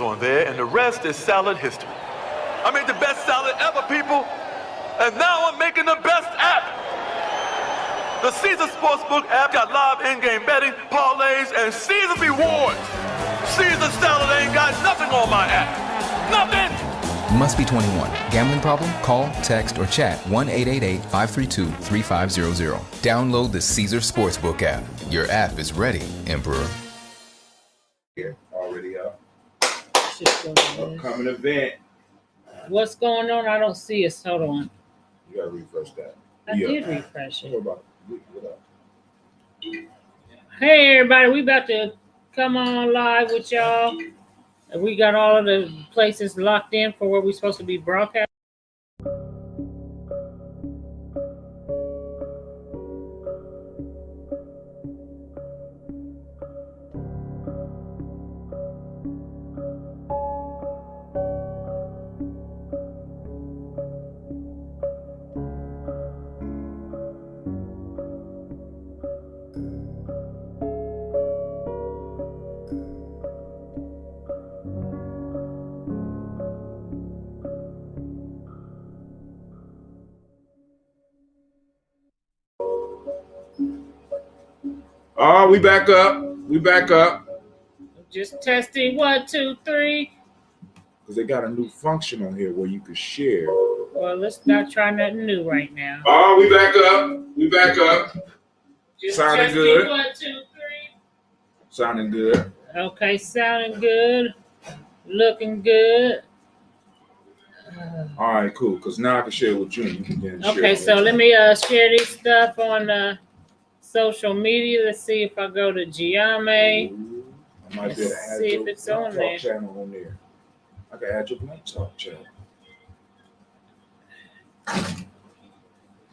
on there, and the rest is salad history. I made the best salad ever, people, and now I'm making the best app. The Caesar Sportsbook app got live in-game betting, parlays, and Caesar rewards. Caesar salad ain't got nothing on my app. Nothing. Must be 21. Gambling problem? Call, text, or chat 1-888-532-3500. Download the Caesar Sportsbook app. Your app is ready, Emperor. Here, already up. Upcoming event. What's going on? I don't see it. Hold on. You gotta refresh that. I did refresh What it. about what up? Hey, everybody. We about to come on live with y'all. We got all of the places locked in for where we're supposed to be broadcasting. Oh, we back up. We back up. Just testing 1, 2, 3. Because they got a new function on here where you can share. Well, let's not try nothing new right now. Oh, we back up. We back up. Just Sounding testing good. 1, 2, 3. Sounding good. Okay, sounding good. Looking good. All right, cool. Because now I can share with you. And you can then share. Okay, so let me share this stuff on social media. Let's see if I go to Giame. I might be able to add See if your it's on talk there. channel on there. I can add your blank talk channel.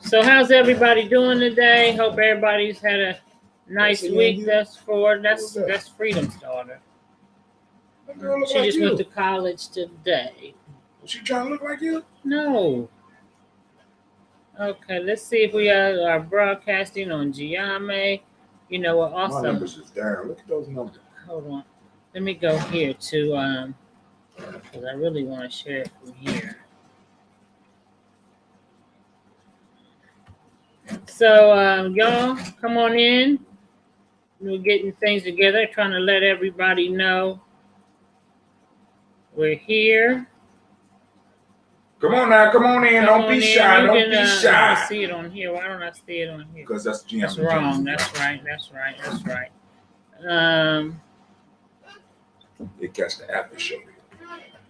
So how's everybody doing today? Hope everybody's had a nice week. That's Freedom's daughter. That girl look She like just you. went to college today. Was she trying to look like you? No. Okay, let's see if we are broadcasting on Giame. You know what? My Also, numbers is down. Look at those numbers. hold on. Let me go here to because I really want to share it from here. So y'all come on in. We're getting things together, trying to let everybody know we're here. Come on now, come on in. Don't be shy. You Don't can, be I shy. see it on here. Why don't I see it on here? Because that's GM. That's wrong. That's right. They catch the after show.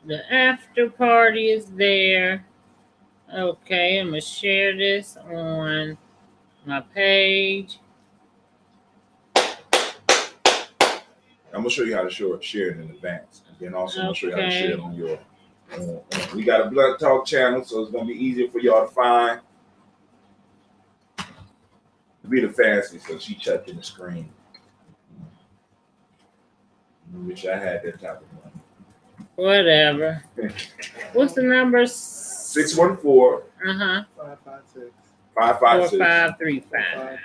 The after party is there. Okay, I'm gonna share this on my page. I'm gonna show you how to share it in advance, and then also I'm gonna show you how to Okay. share it on your. We got a Blood Talk channel, so it's gonna be easier for y'all to find. Be the fastest, so she checked in the screen. I wish I had that type of money. Whatever. What's the number? 614 Uh-huh. 556 4535.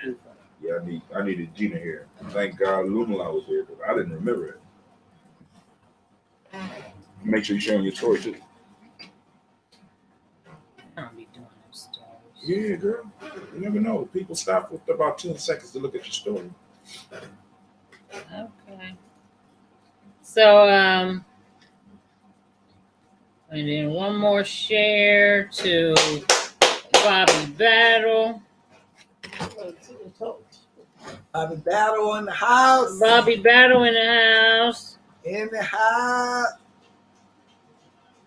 Yeah, I needed Gina here. Thank God Lumala was here because I didn't remember it. Make sure you're sharing your story too. I don't be doing them stories. Yeah, girl. You never know. People stop for about 10 seconds to look at your story. Okay. So and then one more share to Bobby Battle. Bobby Battle in the house. Bobby Battle in the house. In the house.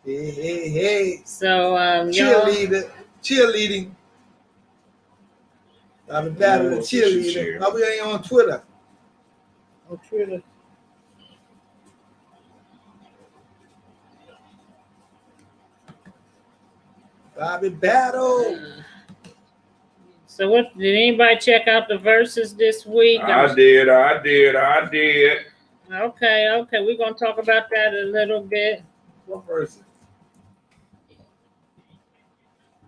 Hey, hey, hey. So y'all, Cheerleading. Bobby Battle, the Oh, so she cheerleader. shared. Bobby ain't on Twitter. Bobby Battle. so what? Did anybody check out the verses this week? I did. Okay. We're gonna talk about that a little bit. What verse?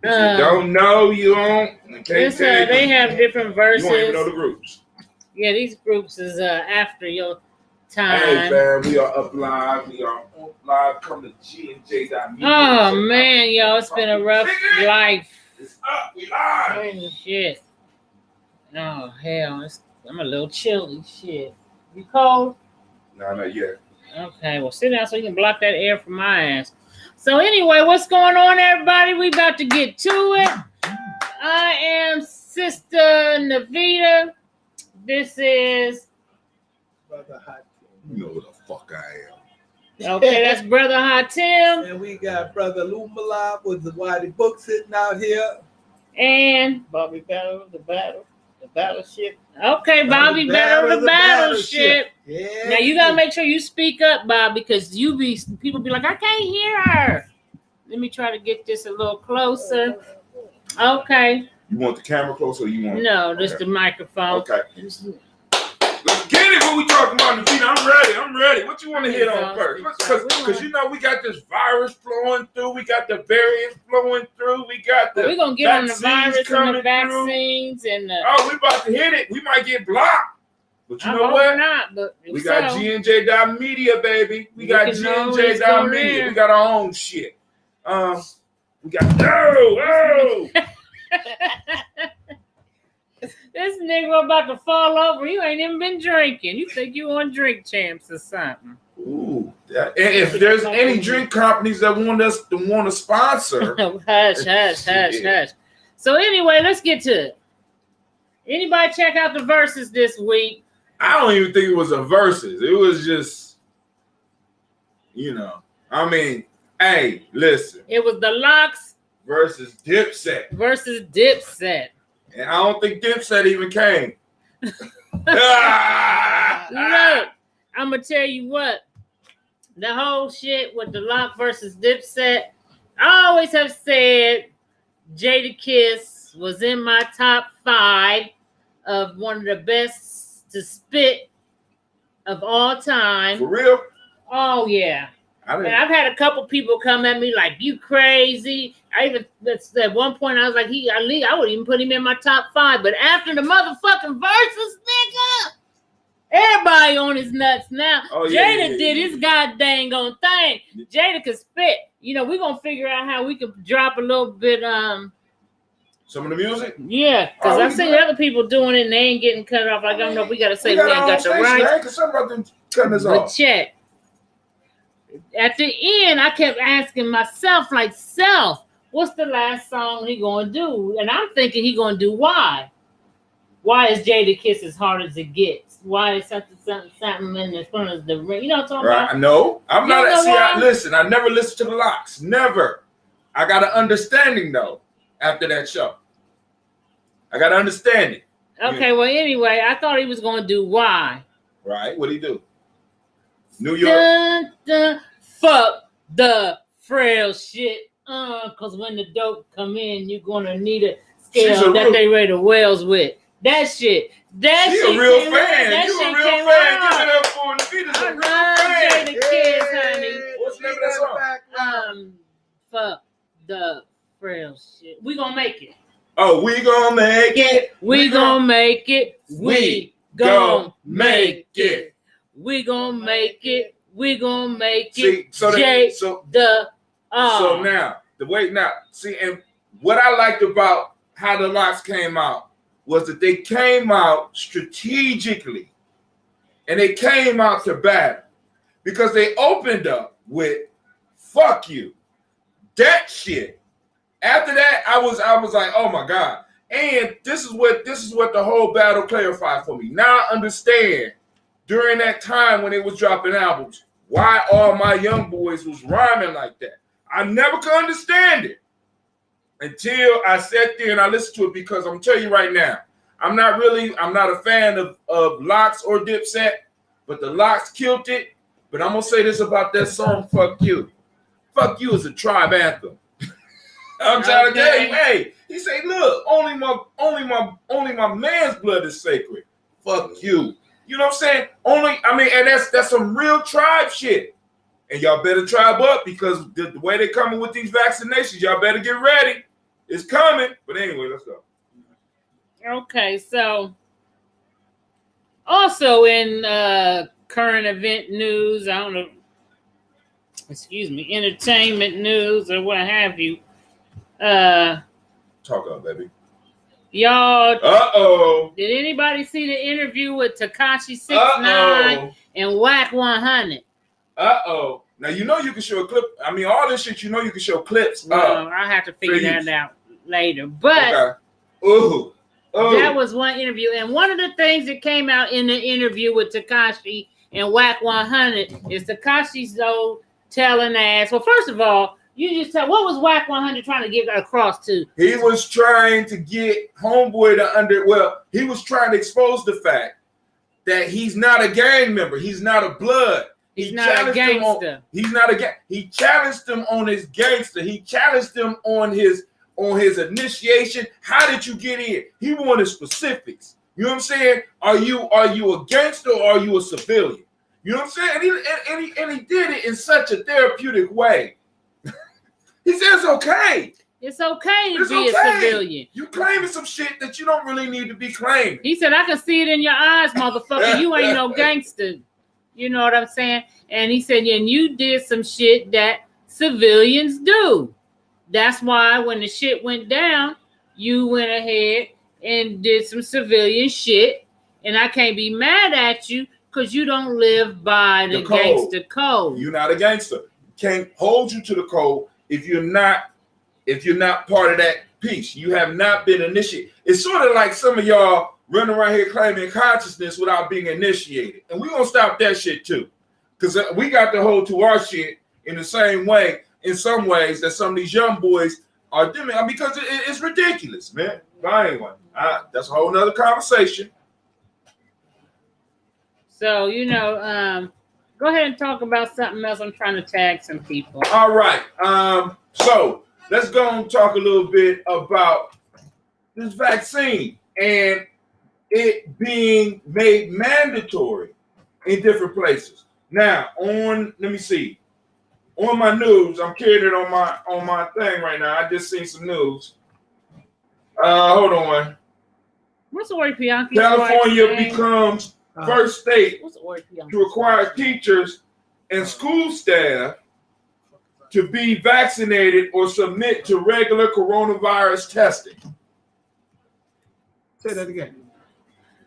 If you don't know, you don't. I can't tell you. They have different You verses. won't even know the groups. Yeah, these groups is after your time. Hey, man, we are up live. We are on live. Come to G&J.media. Oh, man, yo, it's been a rough life. It's up. We live. Holy shit. Oh, hell. I'm a little chilly. Shit. You cold? No, not yet. Okay, well, sit down so you can block that air from my ass. So, anyway, what's going on, everybody? We about to get to it. I am Sister Navita. This is... Brother Hot You know what the fuck I am. Okay, that's Brother Hatim. And we got Brother Lumalab with the Whitey Book sitting out here. And Bobby Battle, the battleship. okay, Bobby Battle the battleship. Yeah. Now you gotta make sure you speak up, Bob, because people be like, I can't hear her. Let me try to get this a little closer. Okay. You want the camera closer or you want... No, just Okay. the microphone. Okay. Let's get it. What we talking about, Navita? I'm ready. What you want to hit on first? Because you know we got this virus flowing through. We got the variants flowing through. We got the We're gonna get on the virus and the vaccines and the... Oh, we about to hit it. We might get blocked. But you I know hope what? not, but We got G&J.media, baby. We got can always go G&J.media. there. We got our own shit. We got oh. This nigga about to fall over. You ain't even been drinking. You think you on Drink Champs or something? Ooh, and if there's any drink companies that want to sponsor, hush. So anyway, let's get to it. Anybody check out the verses this week? I don't even think it was a versus. It was just, I mean, hey, listen. It was the Locks Versus Dipset. versus Dipset. And I don't think Dipset even came. Look, I'm gonna tell you what. The whole shit with the Lock versus Dipset. I always have said Jadakiss was in my top 5 of one of the best to spit of all time. For real? Oh yeah. And I've had a couple people come at me like, you crazy. At one point I was like, I would even put him in my top 5. But after the motherfucking verses, nigga, everybody on his nuts now. Oh, yeah, Jada did his goddamn on thing. Jada could spit. We're gonna figure out how we could drop a little bit some of the music? yeah, because I've seen other people doing it and they ain't getting cut off. Like, I don't know if we gotta say we ain't got the I right. ain't concerned about them cutting us But off. check. At the end, I kept asking myself, like, what's the last song he gonna do? And I'm thinking he gonna do Why. Why is Jadakiss as hard as it gets? Why is something in the front of the ring? You know what I'm talking about? No, I'm You not. know why? Listen, I never listened to the Locks. Never. I got an understanding though. After that show, I got an understanding. Okay, well, anyway, I thought he was gonna do Why. Right? What do he do? New York. Dun, dun, fuck the frail shit. Cause when the dope come in, you're gonna need a scale that they rate the whales with. That shit. That She shit. a real came fan. out. You a That real shit fan. came Give it out. up for Navita's a I real love fan. Jada Kiss, honey. What's the name of that song? Fuck the frail shit. We gonna make it. Oh, we gonna make it. We gonna make it. We gonna make it. it. We gonna make it. We gonna make See, it. so now see, and what I liked about how the Locks came out was that they came out strategically, and they came out to battle because they opened up with "fuck you," that shit. After that, I was like, oh my god! And this is what the whole battle clarified for me. Now I understand during that time when they was dropping albums why all my young boys was rhyming like that. I never could understand it until I sat there and I listened to it, because I'm telling you right now, I'm not a fan of Locks or Dipset, but the Locks killed it. But I'm gonna say this about that song, "Fuck You." "Fuck You" is a tribe anthem. I'm trying to tell you, hey, he say, look, only my man's blood is sacred. Fuck you. You know what I'm saying? And that's some real tribe shit. And y'all better tribe up, because the way they coming with these vaccinations, y'all better get ready. It's coming. But anyway, let's go. Okay, so also in current event news. I don't know. Excuse me, entertainment news or what have you. Talk up, baby. Y'all, did anybody see the interview with Tekashi 6ix9ine and Whack 100? Now you know you can show a clip. I mean, all this shit, you know you can show clips. Well, I'll have to figure that out later. But that was one interview, and one of the things that came out in the interview with Tekashi and Whack 100 is Tekashi's old telling ass. Well, first of all, you just tell what was Whack 100 trying to get across to? He was trying to get Homeboy to he was trying to expose the fact that he's not a gang member. He's not a blood. He's not a gangster. He's not a gang. He challenged him on his gangster. He challenged him on his initiation. How did you get in? He wanted specifics. You know what I'm saying? Are you a gangster or are you a civilian? You know what I'm saying? And he did it in such a therapeutic way. He said it's okay. It's okay to be a civilian. You claiming some shit that you don't really need to be claiming. He said, I can see it in your eyes, motherfucker. You ain't no gangster. You know what I'm saying? And he said, and you did some shit that civilians do. That's why when the shit went down, you went ahead and did some civilian shit. And I can't be mad at you because you don't live by the gangster code. You're not a gangster. Can't hold you to the code if you're not part of that piece. You have not been initiated. It's sort of like some of y'all running around here claiming consciousness without being initiated. And we're going to stop that shit too. Because we got to hold to our shit in the same way, in some ways, that some of these young boys are doing. Because it's ridiculous, man. But anyway, that's a whole nother conversation. So, go ahead and talk about something else. I'm trying to tag some people. All right. So let's go and talk a little bit about this vaccine and it being made mandatory in different places. Now, let me see. On my news, I'm carrying it on my thing right now. I just seen some news. Hold on. What's Ori Bianchi? California becomes first state to require teachers and school staff to be vaccinated or submit to regular coronavirus testing. Say that again.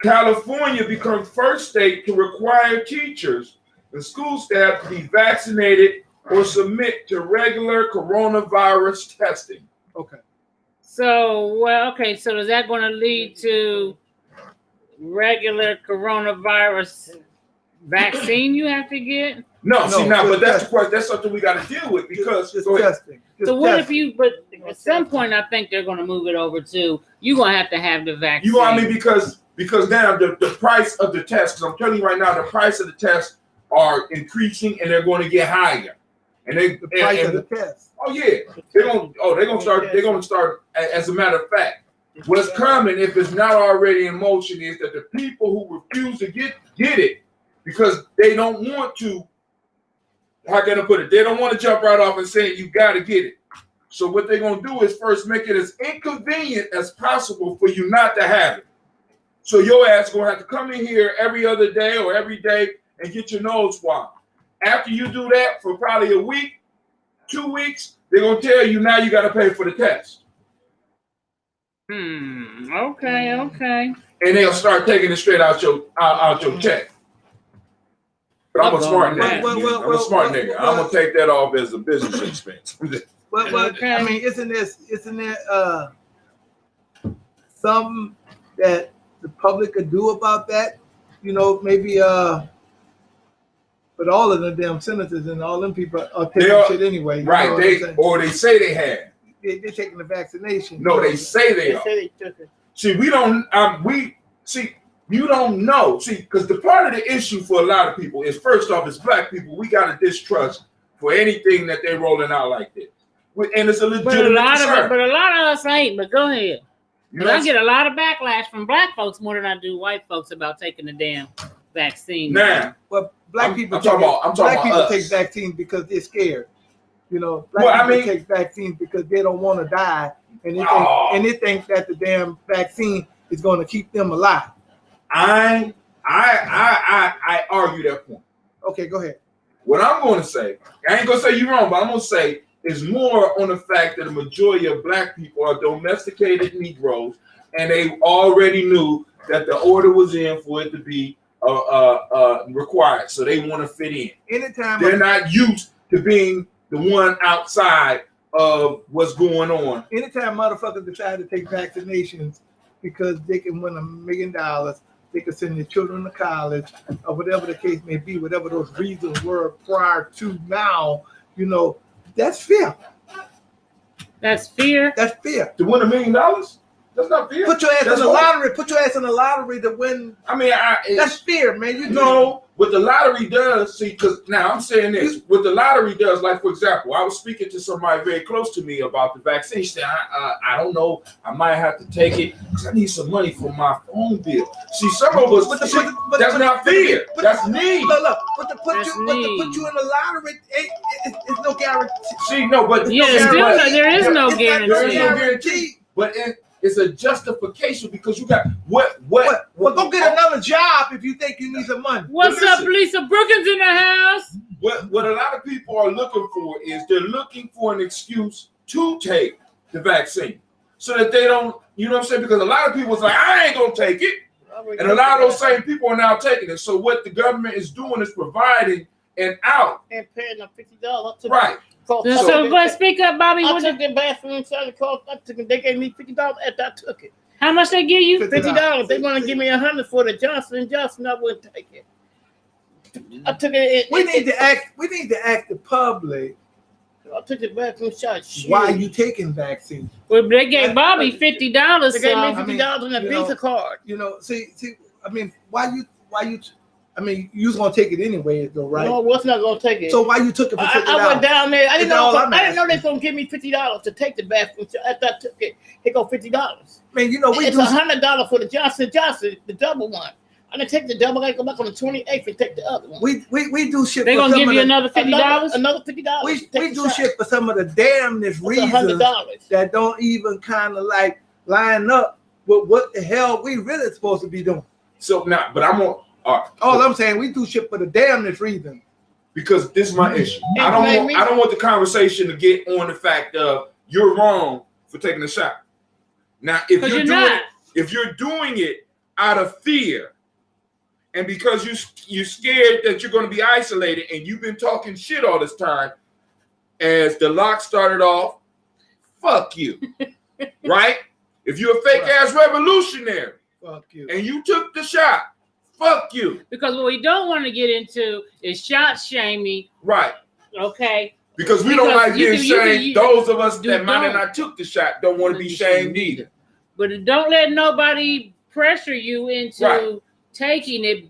California becomes first state to require teachers and school staff to be vaccinated or submit to regular coronavirus testing. Okay. So is that going to lead to regular coronavirus vaccine you have to get? No, but that's the question. That's something we got to deal with because just testing. So what if but at some point I think they're going to move it over to you're going to have the vaccine. You know what I mean? Because now the price of the test, because I'm telling you right now, the price of the tests are increasing and they're going to get higher. And the price of the test. Oh yeah, they're gonna start. As a matter of fact, what's coming, if it's not already in motion, is that the people who refuse to get it because they don't want to. How can I put it? They don't want to jump right off and say you got to get it. So what they're gonna do is first make it as inconvenient as possible for you not to have it. So your ass gonna have to come in here every other day or every day and get your nose swabbed. After you do that for probably a week, 2 weeks, they're gonna tell you now you got to pay for the test. Okay. And they'll start taking it straight out your check. But I'm a smart nigga. I'm gonna take that off as a business expense. I mean, isn't there something that the public could do about that? Maybe but all of the damn senators and all them people are taking shit anyway. Right. They say they have. They're taking the vaccination. No, they say they are. They took it. See, you don't know. See, because the part of the issue for a lot of people is, first off, as black people, we got to distrust for anything that they're rolling out like this. And it's a legitimate concern. But a lot of us ain't. But go ahead. I get a lot of backlash from black folks more than I do white folks about taking the damn vaccine. Now, well, black people take vaccines because they're scared. Black people take vaccines because they don't want to die, and they think that the damn vaccine is going to keep them alive. I I argue that point. Okay, go ahead. What I'm going to say, I ain't going to say you're wrong, but I'm going to say is more on the fact that the majority of black people are domesticated Negroes, and they already knew that the order was in for it to be required, so they want to fit in. Anytime they're not used to being the one outside of what's going on. Anytime motherfuckers decide to take vaccinations because they can win $1 million, they can send their children to college, or whatever the case may be, whatever those reasons were prior to now, you know, that's fear. That's fear. That's fear. To win $1 million? That's not fear. Put your ass in the lottery. Put your ass in the lottery to win. I mean, that's fear, man. You know what the lottery does. See, because now I'm saying this. What the lottery does, like for example, I was speaking to somebody very close to me about the vaccine. She said, I don't know. I might have to take it because I need some money for my phone bill. See, some of us. That's not fear. That's need. Look. But to put you in the lottery, it's no guarantee. See, no, but there is no guarantee. There is no guarantee. But it's a justification because you got what? Well, go get another job if you think you need some money. What's up, Lisa Brookins in the house? What a lot of people are looking for is they're looking for an excuse to take the vaccine so that they don't, you know what I'm saying? Because a lot of people's like, I ain't gonna take it, and a lot of those same people are now taking it. So what the government is doing is providing an out and paying them $50. Right. So go speak up, Bobby. I took the bathroom service cost. They gave me $50 after I took it. How much they give you? $50. They want to give me $100 for the Johnson & Johnson. I wouldn't take it. I took it. We need to ask the public. I took the bathroom shot. Why are you taking vaccines? Well, they gave Bobby $50. They gave me $50 on a Visa card. You know, see. I mean, why you? I mean, you was gonna take it anyway, though, right? No, I was not gonna take it. So why you took it for $50? I went down there. I didn't know they was gonna give me $50 to take the bathroom. After I took it, they go $50. Man, you know it's $100 for the Johnson & Johnson, the double one. I'm gonna take the double. I gotta go back on the 28th and take the other one. We do shit. They gonna give you another $50? Another $50. We do shit for some of the damnedest reasons that don't even kind of like line up with what the hell we really supposed to be doing. So now, but I'm on. All I'm saying, we do shit for the damnedest reason. Because this is my issue. I don't want the conversation to get on the fact of you're wrong for taking a shot. Now, if you're doing it out of fear, and because you're scared that you're going to be isolated, and you've been talking shit all this time, as the lock started off, fuck you, right? If you're a fake ass revolutionary, fuck you, and you took the shot. Fuck you. Because what we don't want to get into is shot shaming. Right. Okay. Because we don't like being shamed. Those of us that might have not took the shot don't want to be shamed either. But don't let nobody pressure you into taking it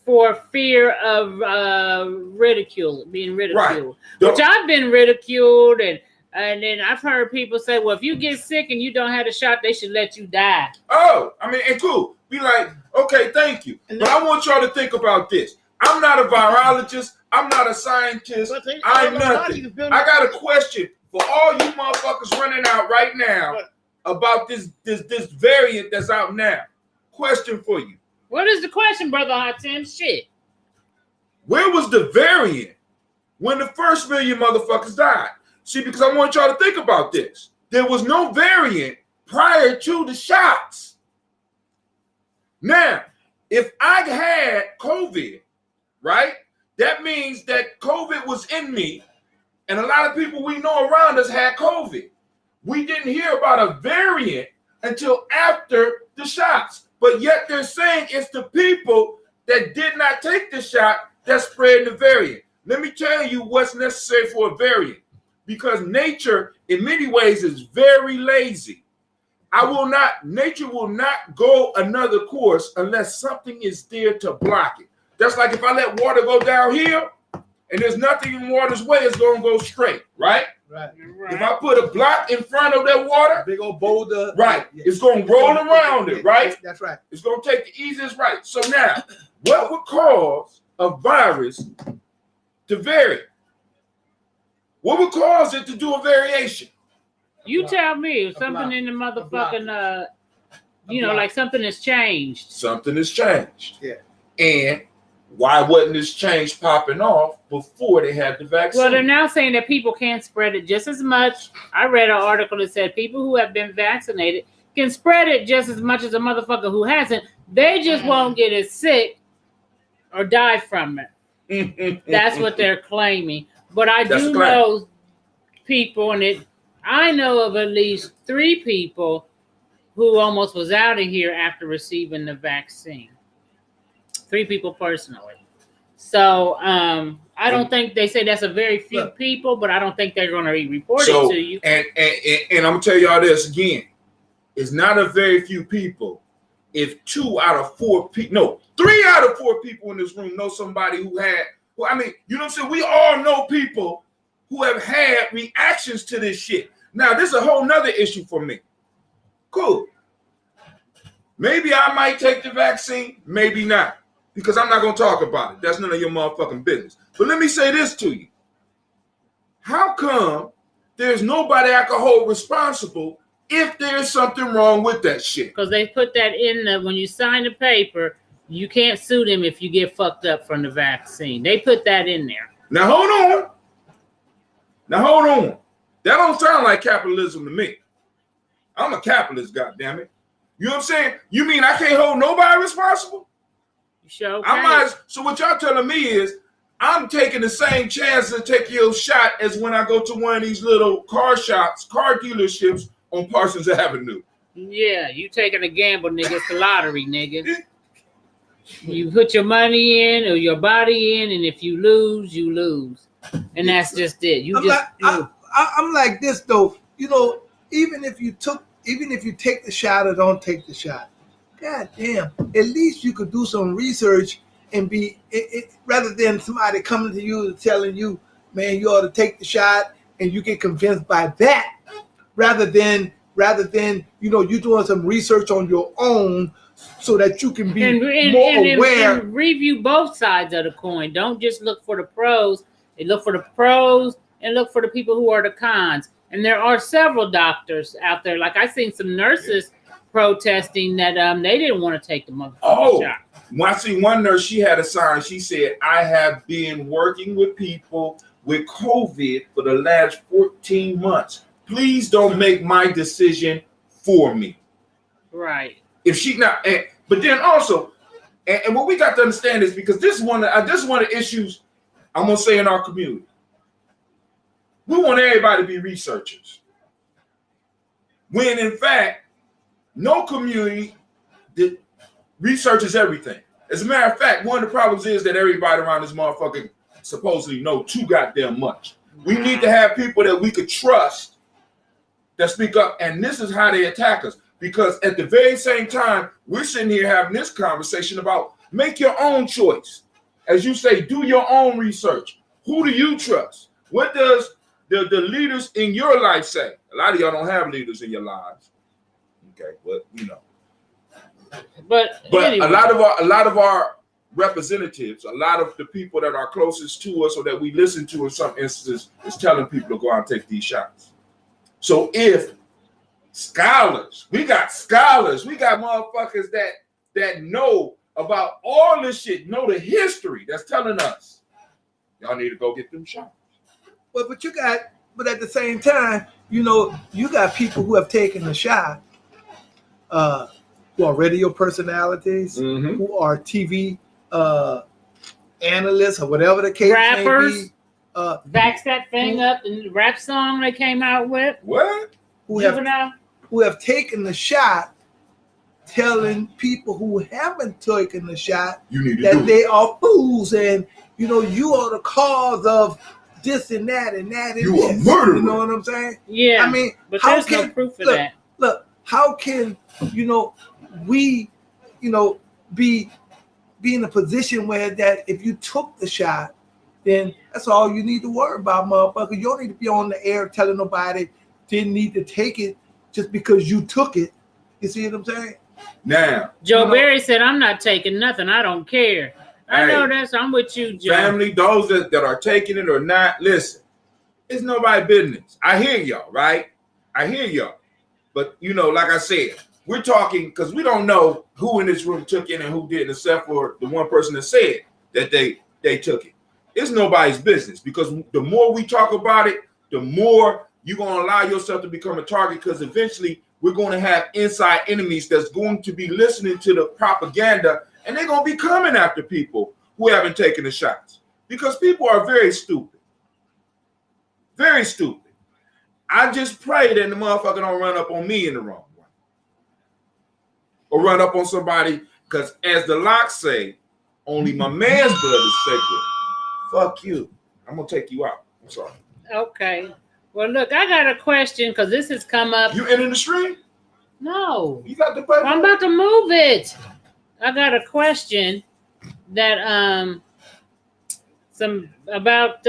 for fear of being ridiculed. Right. Which I've been ridiculed, and then I've heard people say, well, if you get sick and you don't have the shot, they should let you die. Oh, I mean, and cool. Be like, okay, thank you. But I want y'all to think about this. I'm not a virologist. I'm not a scientist. I'm nothing. I got a question for all you motherfuckers running out right now about this variant that's out now. Question for you. What is the question, Brother Hot Tim? Shit. Where was the variant when the first million motherfuckers died? See, because I want y'all to think about this. There was no variant prior to the shots. Now, if I had COVID, right, that means that COVID was in me, and a lot of people we know around us had COVID. We didn't hear about a variant until after the shots, but yet they're saying it's the people that did not take the shot that's spreading the variant. Let me tell you what's necessary for a variant, because nature, in many ways, is very lazy. Nature will not go another course unless something is there to block it. That's like if I let water go down here and there's nothing in water's way, it's going to go straight, right? Right. If I put a block in front of that water, big old boulder, right, it's going to roll around it, right? That's right. It's going to take the easiest right. So now, what would cause a virus to vary? What would cause it to do a variation? You tell me if something in the motherfucking, like something has changed. Something has changed. Yeah. And why wasn't this change popping off before they had the vaccine? Well, they're now saying that people can't spread it just as much. I read an article that said people who have been vaccinated can spread it just as much as a motherfucker who hasn't. They just won't get as sick or die from it. That's what they're claiming. But I do know people, and I know of at least 3 people who almost was out of here after receiving the vaccine. 3 people personally. So I don't think they say that's a very few people, but I don't think they're going to report it to you. And I'm gonna tell y'all this again: it's not a very few people. If 2 out of 4 people, no, 3 out of 4 people in this room know somebody who had. Well, I mean, you know what I'm saying? We all know people who have had reactions to this shit. Now, this is a whole nother issue for me. Cool. Maybe I might take the vaccine, maybe not. Because I'm not going to talk about it. That's none of your motherfucking business. But let me say this to you. How come there's nobody I can hold responsible if there's something wrong with that shit? Because they put that in when you sign the paper, you can't sue them if you get fucked up from the vaccine. They put that in there. Now, hold on. That don't sound like capitalism to me. I'm a capitalist, goddammit. You know what I'm saying? You mean I can't hold nobody responsible? You sure can. So what y'all telling me is I'm taking the same chance to take your shot as when I go to one of these little car dealerships on Parsons Avenue. Yeah, you taking a gamble, nigga. It's the lottery, nigga. You put your money in or your body in, and if you lose, you lose. And that's just it. I'm like this though. You know, even if you take the shot or don't take the shot, god damn, at least you could do some research and be rather than somebody coming to you and telling you, man, you ought to take the shot, and you get convinced by that, rather than you doing some research on your own so that you can be more aware. And review both sides of the coin. Don't just look for the pros. Look for the pros and look for the people who are the cons. And there are several doctors out there. Like I seen some nurses protesting that they didn't want to take the motherfucking shot. When I see one nurse, she had a sign. She said, "I have been working with people with COVID for the last 14 months. Please don't make my decision for me." Right. If she not, but then also, and what we got to understand is because this is one of the issues I'm gonna say in our community. We want everybody to be researchers, when in fact, no community that researches everything. As a matter of fact, one of the problems is that everybody around this motherfucker supposedly know too goddamn much. We need to have people that we could trust that speak up, and this is how they attack us. Because at the very same time, we're sitting here having this conversation about make your own choice. As you say, do your own research. Who do you trust? What does the leaders in your life say? A lot of y'all don't have leaders in your lives. Okay, but you know. But anyway. a lot of our representatives, a lot of the people that are closest to us or that we listen to in some instances is telling people to go out and take these shots. So if scholars, we got motherfuckers that know about all this shit, know the history that's telling us y'all need to go get them shots. But at the same time, you know, you got people who have taken the shot, who are radio personalities, who are TV analysts, or whatever the case rappers, may be. Vax that thing up, the rap song they came out with. What? Who have taken the shot, telling people who haven't taken the shot that they are fools, and you know, you are the cause of this and that and that and you this. a murderer. You know what I'm saying? Yeah. I mean, but there's no proof of that. Look, how can we be in a position where that if you took the shot, then that's all you need to worry about, motherfucker. You don't need to be on the air telling nobody didn't need to take it just because you took it. You see what I'm saying? Now, Joe Barry said, "I'm not taking nothing. I don't care." I know that's. I'm with you, Joe. Family, those that are taking it or not, listen, it's nobody's business. I hear y'all, right? I hear y'all. But, you know, like I said, we're talking because we don't know who in this room took it and who didn't, except for the one person that said that they took it. It's nobody's business, because the more we talk about it, the more you're going to allow yourself to become a target, because eventually we're going to have inside enemies that's going to be listening to the propaganda, and they're going to be coming after people who haven't taken the shots, because people are very stupid. Very stupid. I just pray that the motherfucker don't run up on me in the wrong way. Or run up on somebody, because as the locks say, only my man's blood is sacred. Fuck you. I'm going to take you out. I'm sorry. Okay. Well, look, I got a question, because this has come up. You in the stream? No. You got the button? I'm about to move it. I got a question that some about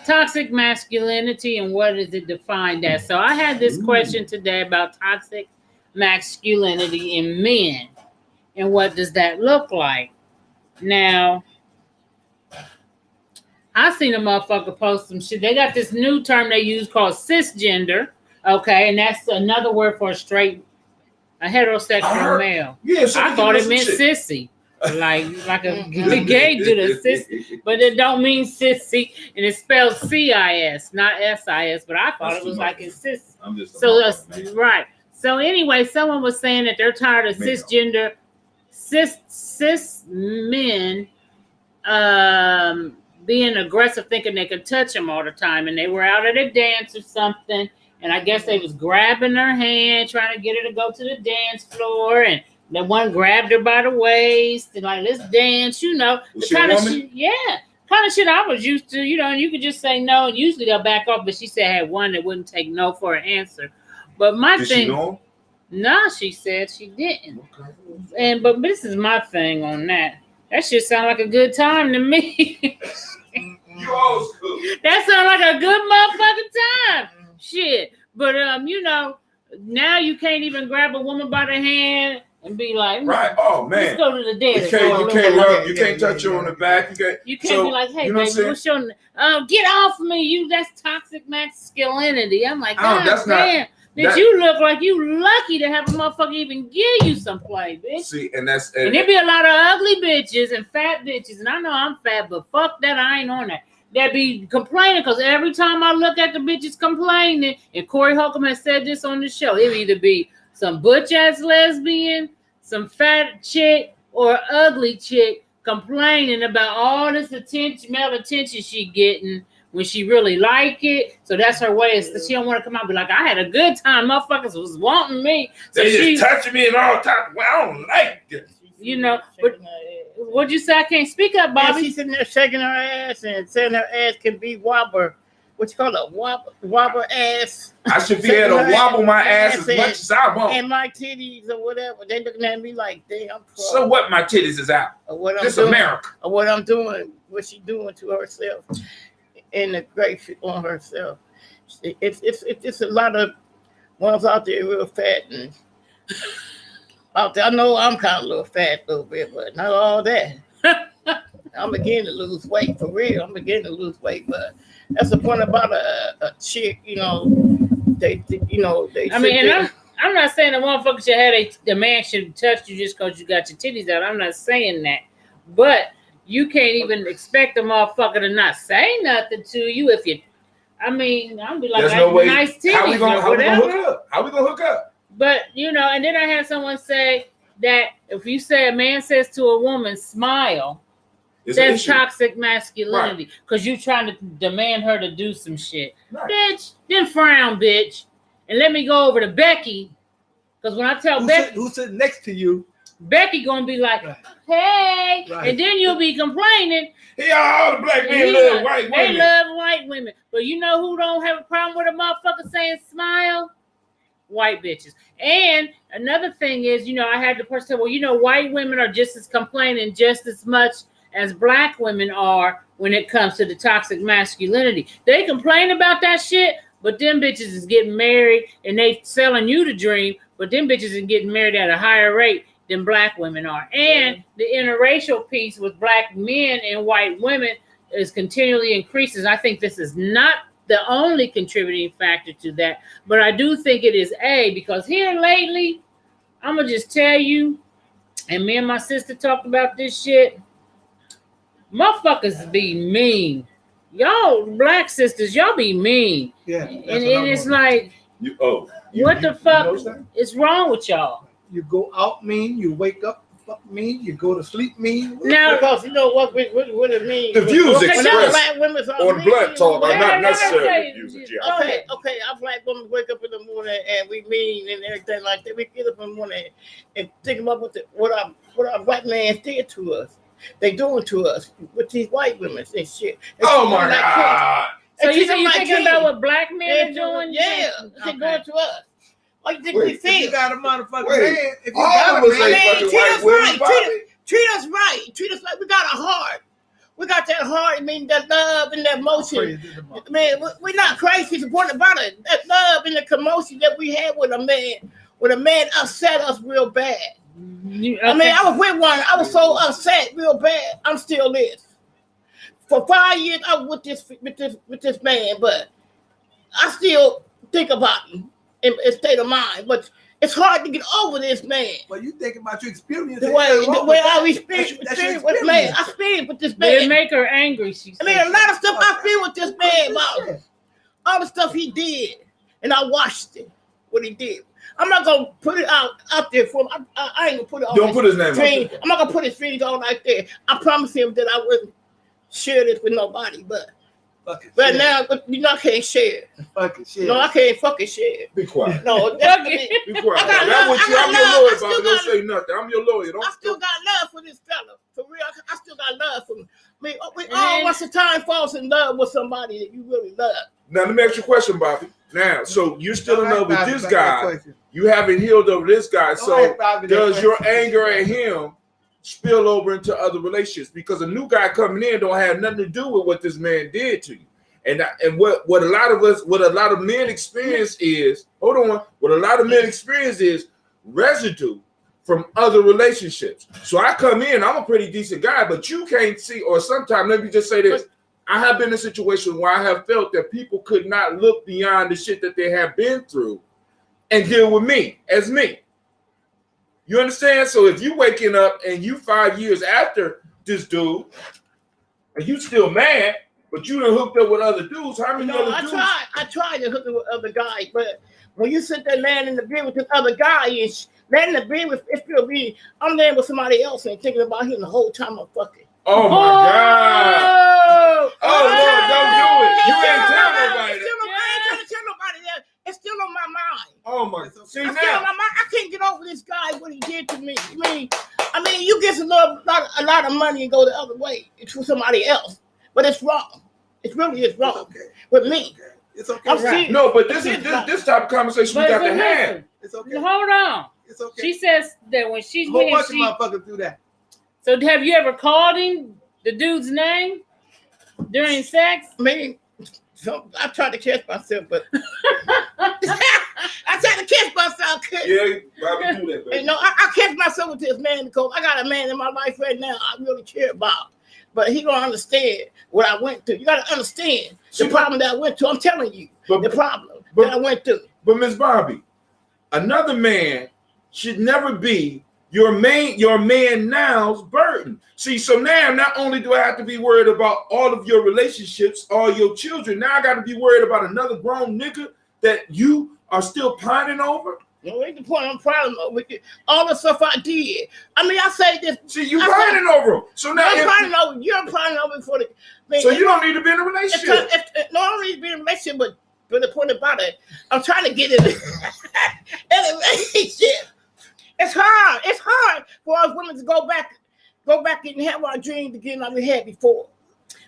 toxic masculinity and what is it defined as. So I had this question today about toxic masculinity in men and what does that look like. Now, I seen a motherfucker post some shit. They got this new term they use called cisgender, okay, and that's another word for a heterosexual male. Yeah, so I thought it meant sissy. Like a gay dude, a sissy, but it don't mean sissy, and it spells CIS, not SIS. But I thought it was like a sissy. So right. So anyway, someone was saying that they're tired of cisgender, cis men, being aggressive, thinking they could touch them all the time, and they were out at a dance or something, and I guess they was grabbing her hand, trying to get her to go to the dance floor, and the one grabbed her by the waist and like, let's dance, you know, the kind of shit, kind of shit I was used to, you know, and you could just say no, and usually they'll back off, but she said I had one that wouldn't take no for an answer. But my Did thing, she know? no, she said she didn't. Okay. But this is my thing on that. That shit sound like a good time to me. You old school. That sound like a good motherfucking time. Shit. But you know, now you can't even grab a woman by the hand and be like, right? Oh man, let's go to the dance. You can't touch her on the back. You can't be like, hey, baby, what's your get off of me? That's toxic masculinity. I'm like, God damn. You look like you lucky to have a motherfucker even give you some play, bitch. See, and there be a lot of ugly bitches and fat bitches, and I know I'm fat, but fuck that, I ain't on that. That be complaining, because every time I look at the bitches complaining, and Corey Holcomb has said this on the show, it'll either be some butch ass lesbian, some fat chick, or ugly chick complaining about all this male attention she getting when she really like it. So that's her way. She don't want to come out and be like, I had a good time. Motherfuckers was wanting me. So they just touching me and all time. Well, I don't like this. You know, but what'd you say? I can't speak up, Bobby. Yeah, she's sitting there shaking her ass and saying her ass can be wobber. What you call it? Wobber ass. I should be able to wobble my ass as much as I want. And my titties or whatever. They looking at me like, damn. So what? My titties is out. Or what this doing, America. Or what I'm doing. What she doing to herself. And the great shit on herself. It's a lot of ones out there real fat and out there. I know I'm kind of a little fat a little bit, but not all that. I'm beginning to lose weight for real. I'm beginning to lose weight, but that's the point about a chick. You know, they. I mean, and I'm not saying the motherfucker should have the man should touch you just because you got your titties out. I'm not saying that, but you can't even expect a motherfucker to not say nothing to you if you. I mean, I'm be like, there's no way. Nice titties How we gonna hook up? How we gonna hook up? But you know, and then I had someone say that if you say a man says to a woman, smile, that's toxic masculinity because you're trying to demand her to do some shit. Right. Bitch, then frown, bitch, and let me go over to Becky. Because when I tell Becky who's sitting next to you, Becky gonna be like, hey, and then you'll be complaining. Yeah, all the black men love white women. They love white women. But you know who don't have a problem with a motherfucker saying smile? White bitches. And another thing is, you know, I had the person say, well, you know, white women are just as complaining just as much as black women are when it comes to the toxic masculinity. They complain about that shit, but them bitches is getting married and they selling you the dream, but them bitches is getting married at a higher rate than black women are. And the interracial piece with black men and white women is continually increases. I think this is not the only contributing factor to that, but I do think it is because here lately, I'm gonna just tell you, and me and my sister talked about this shit. Motherfuckers be mean. Y'all black sisters, y'all be mean. Yeah. And it's like, what the fuck is wrong with y'all? You go out mean, you wake up fuck mean, you go to sleep mean. Now, because you know what it means. The views Okay, expressed black women on Black Talk are not necessarily say- views that Okay, our black women wake up in the morning and we mean and everything like that. We get up in the morning and think about what our black man did to us. They doing to us with these white women and shit. Oh my God. So you like thinking about what black men are doing? Yeah, they Okay. doing to us. Why you think Wait, we If you feel? got a motherfucking Wait, man, if you all got of a us ain't man, fucking treat white us women, right. Bobby. Treat us right. Treat us like we got a heart. We got that heart. I mean, that love and that emotion. Man, we're not crazy. The point about it, that love and the commotion that we had with a man. When a man upset us real bad. I mean, I was with one. I was so upset real bad. I'm still this. For 5 years, I was with this man, but I still think about him in state of mind. But it's hard to get over this man. Well, you think about your experience. The way I experience with man, I experience with this They man. make her angry. She I mean, a lot of stuff I feel with this man about all the stuff he did, and I watched it, what he did. I'm not gonna put it out there for him. I ain't gonna put it on. Don't put his name out screen. there. I'm not gonna put his feelings on like that. I promise him that I wouldn't share this with nobody, but now, you know, I can't share. Fucking shit. No, I can't fucking share. Be quiet. No, definitely. Be quiet. I got That's what love. you. I I'm got your love. lawyer, I still Bobby. Don't got- say nothing. I'm your lawyer. I still Don't. got love for this fella. For real, I still got love for him. I mean, we And all then- once a time falls in love with somebody that you really love. Now let me ask you a question, Bobby. Now, so you're still in love with this guy. Question. You haven't healed over this guy. Don't So ask Bobby that does your question. anger at him spill over into other relationships? Because a new guy coming in don't have nothing to do with what this man did to you. And what a lot of men experience is, what a lot of men experience is residue from other relationships. So I come in, I'm a pretty decent guy, but you can't see, or sometimes, let me just say this. I have been in a situation where I have felt that people could not look beyond the shit that they have been through and deal with me as me. You understand? So if you waking up and you 5 years after this dude, and you still mad, but you done hooked up with other dudes, how many No, other I dudes? tried to hook up with other guys, but when you sit there laying in the bed with this other guy and laying in the bed with it feel me, I'm laying with somebody else and thinking about him the whole time I'm fucking. Oh my God. Oh Lord, don't do it. You ain't tell nobody It's that. still I ain't trying to tell nobody that. It's still on my mind. Oh my. See It's still on now. my mind. I can't get over this guy, what he did to me. I mean, you get a lot of money and go the other way to somebody else, but it's wrong. It really is wrong okay. with me. It's okay. I'm serious. No, but this type of conversation we got to have. listen, It's okay. hold on. It's okay. She says that when she's a whole with bunch him, of motherfuckers do that. so have you ever called him the dude's name during sex? I mean, so I tried to catch myself, but I tried to catch myself. Yeah, Bobby, do that, baby. You know, I catch myself with this man because I got a man in my life right now I really care about. But he don't understand what I went through. You got to understand the problem that I went through. I'm telling you, the problem that I went through. But Miss Bobby, another man should never be your man now's burden. See, so now not only do I have to be worried about all of your relationships, all your children, now I got to be worried about another grown nigga that you are still pining over. No, ain't the point. I'm proud of it. All the stuff I did. I mean, I say this. See, you pining over him. So now, I'm pining over. You're pining over for the. Man, so you don't need to be in a relationship. No, I don't need to be in a relationship, but the point about it, I'm trying to get in a relationship. It's hard. It's hard for us women to go back and have our dreams again like we had before.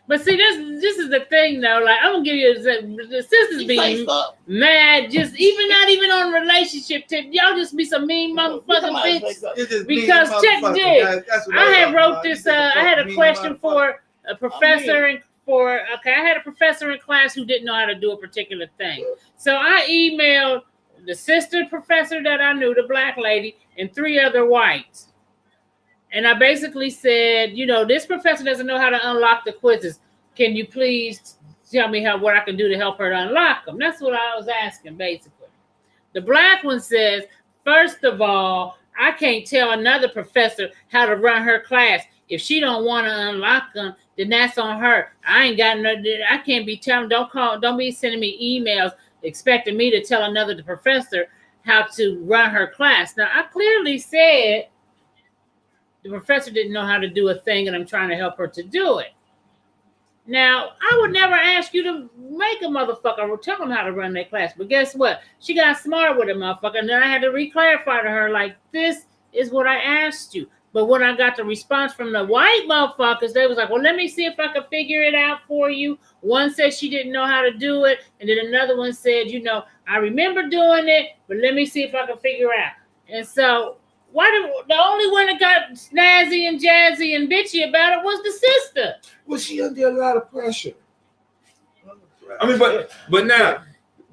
But see, this is the thing though. Like I'm gonna give you the sisters be mad, just not even on relationship tip. Y'all just be some mean motherfucking bitch. Because check this, I had wrote this. I had a question for a professor I had a professor in class who didn't know how to do a particular thing. So I emailed the sister professor that I knew, the black lady, and 3 other whites. And I basically said, this professor doesn't know how to unlock the quizzes. Can you please tell me what I can do to help her to unlock them. That's what I was asking, basically. The black one says, first of all, I can't tell another professor how to run her class. If she don't want to unlock them, then that's on her. I ain't got no. I can't be telling. Don't be sending me emails expecting me to tell another professor how to run her class. Now, I clearly said the professor didn't know how to do a thing, and I'm trying to help her to do it. Now, I would never ask you to make a motherfucker or tell them how to run their class. But guess what? She got smart with a motherfucker, and then I had to re-clarify to her, like, this is what I asked you. But when I got the response from the white motherfuckers, they was like, well, let me see if I can figure it out for you. One said she didn't know how to do it, and then another one said, you know, I remember doing it, but let me see if I can figure it out. And so the only one that got snazzy and jazzy and bitchy about it was the sister. Was she under a lot of pressure? I mean, but now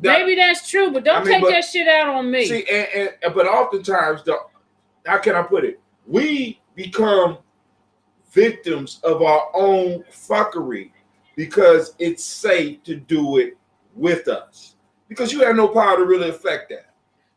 maybe that's true, but don't take that shit out on me. See, but oftentimes, how can I put it? We become victims of our own fuckery because it's safe to do it with us. Because you have no power to really affect that.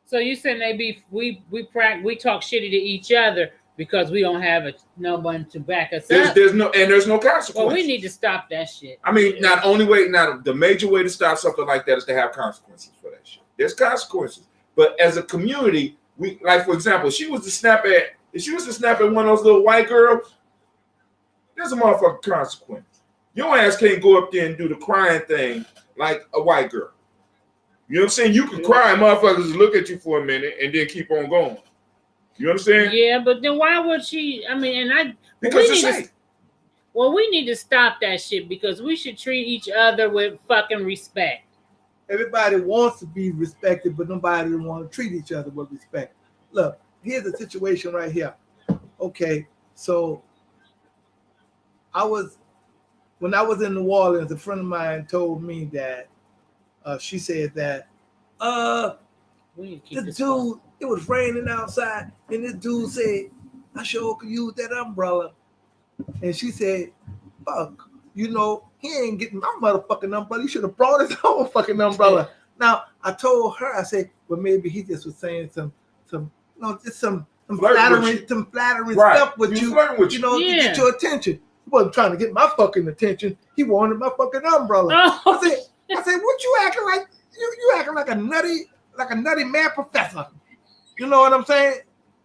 So you saying we talk shitty to each other because we don't have no one to back us up. There's no consequences. Well, we need to stop that shit. I mean, the major way to stop something like that is to have consequences for that shit. There's consequences, but as a community, we like, for example, if she was to snap at one of those little white girls, there's a motherfucking consequence. Your ass can't go up there and do the crying thing like a white girl. You know what I'm saying? You can cry and motherfuckers look at you for a minute and then keep on going. You understand? Yeah, but then why would she? I mean, because it's safe. We need to stop that shit because we should treat each other with fucking respect. Everybody wants to be respected, but nobody wants to treat each other with respect. Look, here's the situation right here. Okay, so when I was in New Orleans, a friend of mine told me that she said that this dude, it was raining outside, and this dude said, I sure could use that umbrella. And she said, fuck, you know, he ain't getting my motherfucking umbrella. He should have brought his own fucking umbrella. Now, I told her, I said, well, maybe he just was saying some flattering stuff with you, to get your attention. He wasn't trying to get my fucking attention. He wanted my fucking umbrella. Oh. I said, what you acting like? You acting like a nutty mad professor. You know what I'm saying?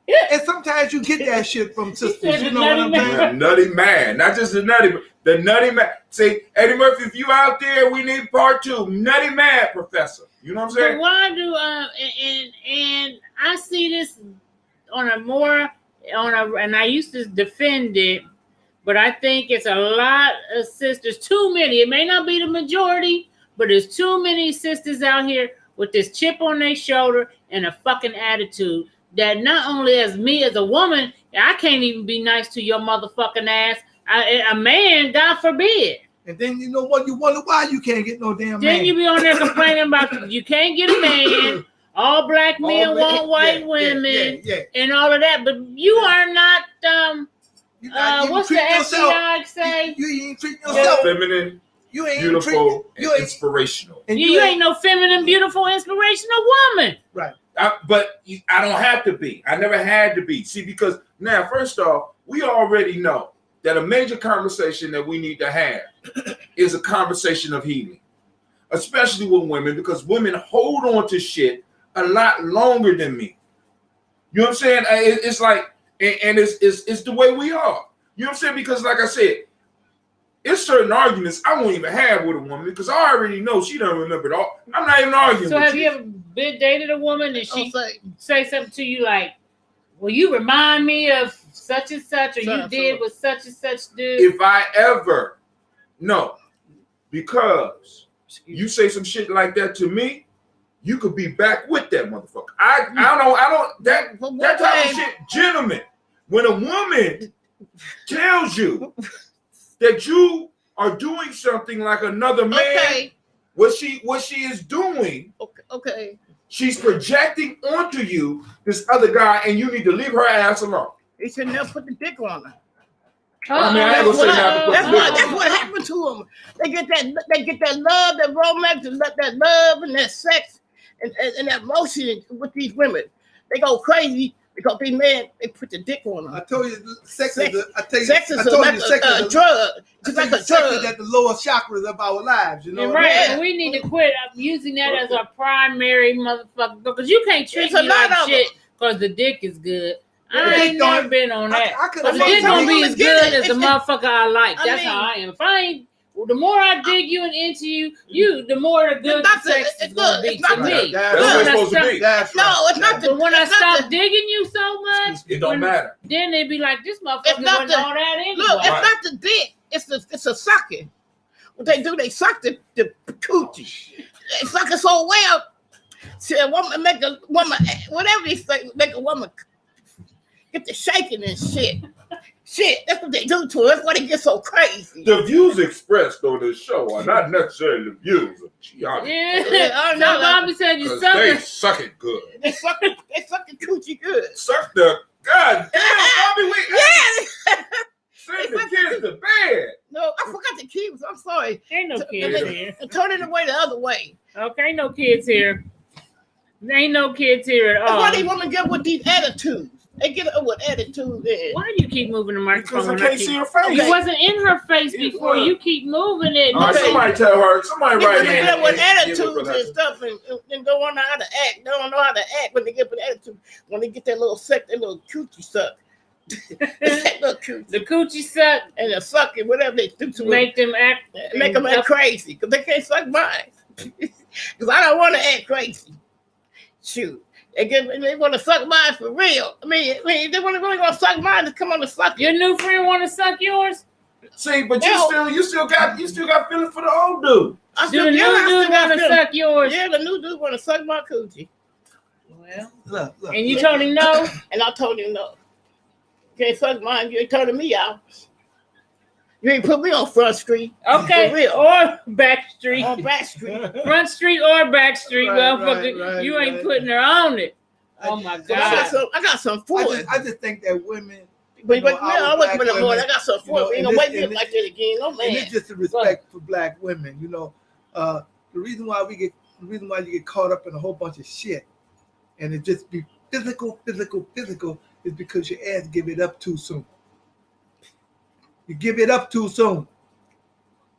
Yeah. And sometimes you get that shit from sisters. You know what I'm saying? Nutty man, not just the nutty man. See, Eddie Murphy, if you out there, we need part 2. Nutty man professor. You know what I'm saying? But why do and I see this and I used to defend it, but I think it's a lot of sisters, too many. It may not be the majority, but there's too many sisters out here with this chip on their shoulder and a fucking attitude that not only as me as a woman, I can't even be nice to your motherfucking ass. A man, God forbid. And then you know what? You wonder why you can't get no damn man. Then you be on there complaining about you can't get a man. All black men want white women and all of that. But you are not, what's the FBI say? You ain't treating yourself. Feminine, you ain't beautiful, and inspirational. And you ain't no feminine, beautiful, inspirational woman. Right. But I don't have to be. I never had to be. See, because now, first off, we already know that a major conversation that we need to have is a conversation of healing, especially with women, because women hold on to shit a lot longer than me. You know what I'm saying? It's like, and it's the way we are. You know what I'm saying? Because like I said, it's certain arguments I won't even have with a woman because I already know she don't remember it all. I'm not even arguing. So have you ever been dated a woman and she say something to you like, well, you remind me of such and such, or you did with such and such dude? If I ever, no, because you say some shit like that to me, you could be back with that motherfucker. I don't that type of shit, gentlemen. When a woman tells you that you are doing something like another man, what she is doing, she's projecting onto you this other guy, and you need to leave her ass alone. He should never put the dick on her. I mean, I ain't gonna say nothing. That's what happened to them. They get that love, that romance, and that love and that sex and that emotion with these women. They go crazy because these men, they put the dick on them. I told you, sex is a like a drug. Just like a sex drug. is at the lower chakras of our lives, you know. Right, Yeah. and we need to quit using that as our primary motherfucker because you can't treat It's a me lot like of shit because the dick is good. The I dick ain't don't- never been on that. I could- But the I dick mean, gonna be let's as get good it. as the motherfucker I like. I That's mean- how I am. If I ain't, well, the more I dig you and into you, the more the good not the sex the- is gonna be it's not to the- me. That's That's what When it's I supposed to stop- be. That's No, right. it's not the. But when I it's not stop the- digging you so much, It don't matter. then they be like, this motherfucker It's not wasn't the- all that anyway. Look, it's not the dick. It's a sucking. What they do, they suck the coochie. They suck it so well. See, a woman make a woman whatever they say, make a woman get the shaking and shit. Shit, that's what they do to her. That's why they get so crazy. The views expressed on this show are not necessarily the views of Gianni. Yeah, I so know that. Bobby said you Because suck they it. suck it good. They suck the coochie good. Suck the God damn, Bobby. Yeah. Send the kids to bed. No, I forgot the keys. I'm sorry. Ain't no kids here. Turn it away the other way. Okay, ain't no kids here. There ain't no kids here at That's all. why they want to get with these attitudes. They get up with attitudes. Why do you keep moving the microphone? Because I when can't keep- see her face. You wasn't in her face It before. was. You keep moving it. All right, Okay. somebody tell her. Somebody They write want to in. get with and attitudes give her and stuff and don't know how to act. They don't know how to act when they get with attitude. When they get that little suck, that little coochie suck. That little coochie. The coochie suck And the sucking, whatever they do to make them act. make them act crazy. Because they can't suck mine. Because I don't want to act crazy. Shoot. They want to suck mine for real. I mean they want to really want to suck mine to come on and suck Your new friend want to suck yours? See, but No. you still got feelings for the old dude. I Do still, the new yeah, I dude still got want to feelings. suck yours? Yeah, the new dude want to suck my coochie. Well, Look. and you told him no? And I told him no. You can't suck mine. You ain't turning me out. You ain't put me on Front Street. Okay, For real. or back street. On Back Street. Front street or back street, Right, motherfucker. right, You ain't right. putting her on it. Oh my But I God. got some for it. I just think that women, But you know, I wasn't with black the Lord. I women, got some you for know, it. Ain't and gonna wait this- me and like that again. No and man. it's just the respect for black women. You know, the reason why you get caught up in a whole bunch of shit, and it just be physical, is because your ass give it up too soon. You give it up too soon.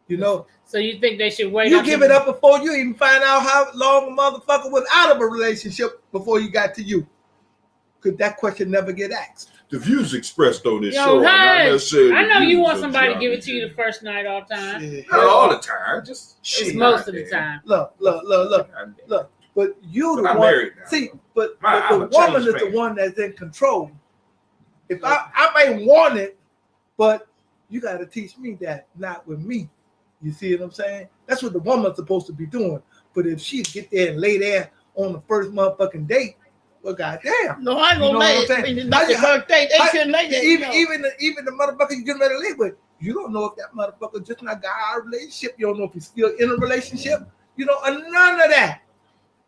You know, So you think they should wait? you until- give it up before you even find out how long a motherfucker was out of a relationship before you got to you. Because that question never get asked. The views expressed on this Yo, show are not hey, necessarily. I know the you views want of somebody to Gianni give it to you Jr. the first night all time. Shit. Not all the time, just It's shit most out of the there. time. Look. But you But the I'm one. married now. See, but I'm the a woman changed is the man. one that's in control. If I may want it, but you got to teach me that, not with me. You see what I'm saying? That's what the woman's supposed to be doing. But if she get there and lay there on the first motherfucking date, well, goddamn. No, I ain't You know gonna what lay I'm it. saying? It's not your birthday. They shouldn't lay that. Even the motherfucker you get ready to live with, you don't know if that motherfucker just not got out of a relationship. You don't know if he's still in a relationship. You know, none of that.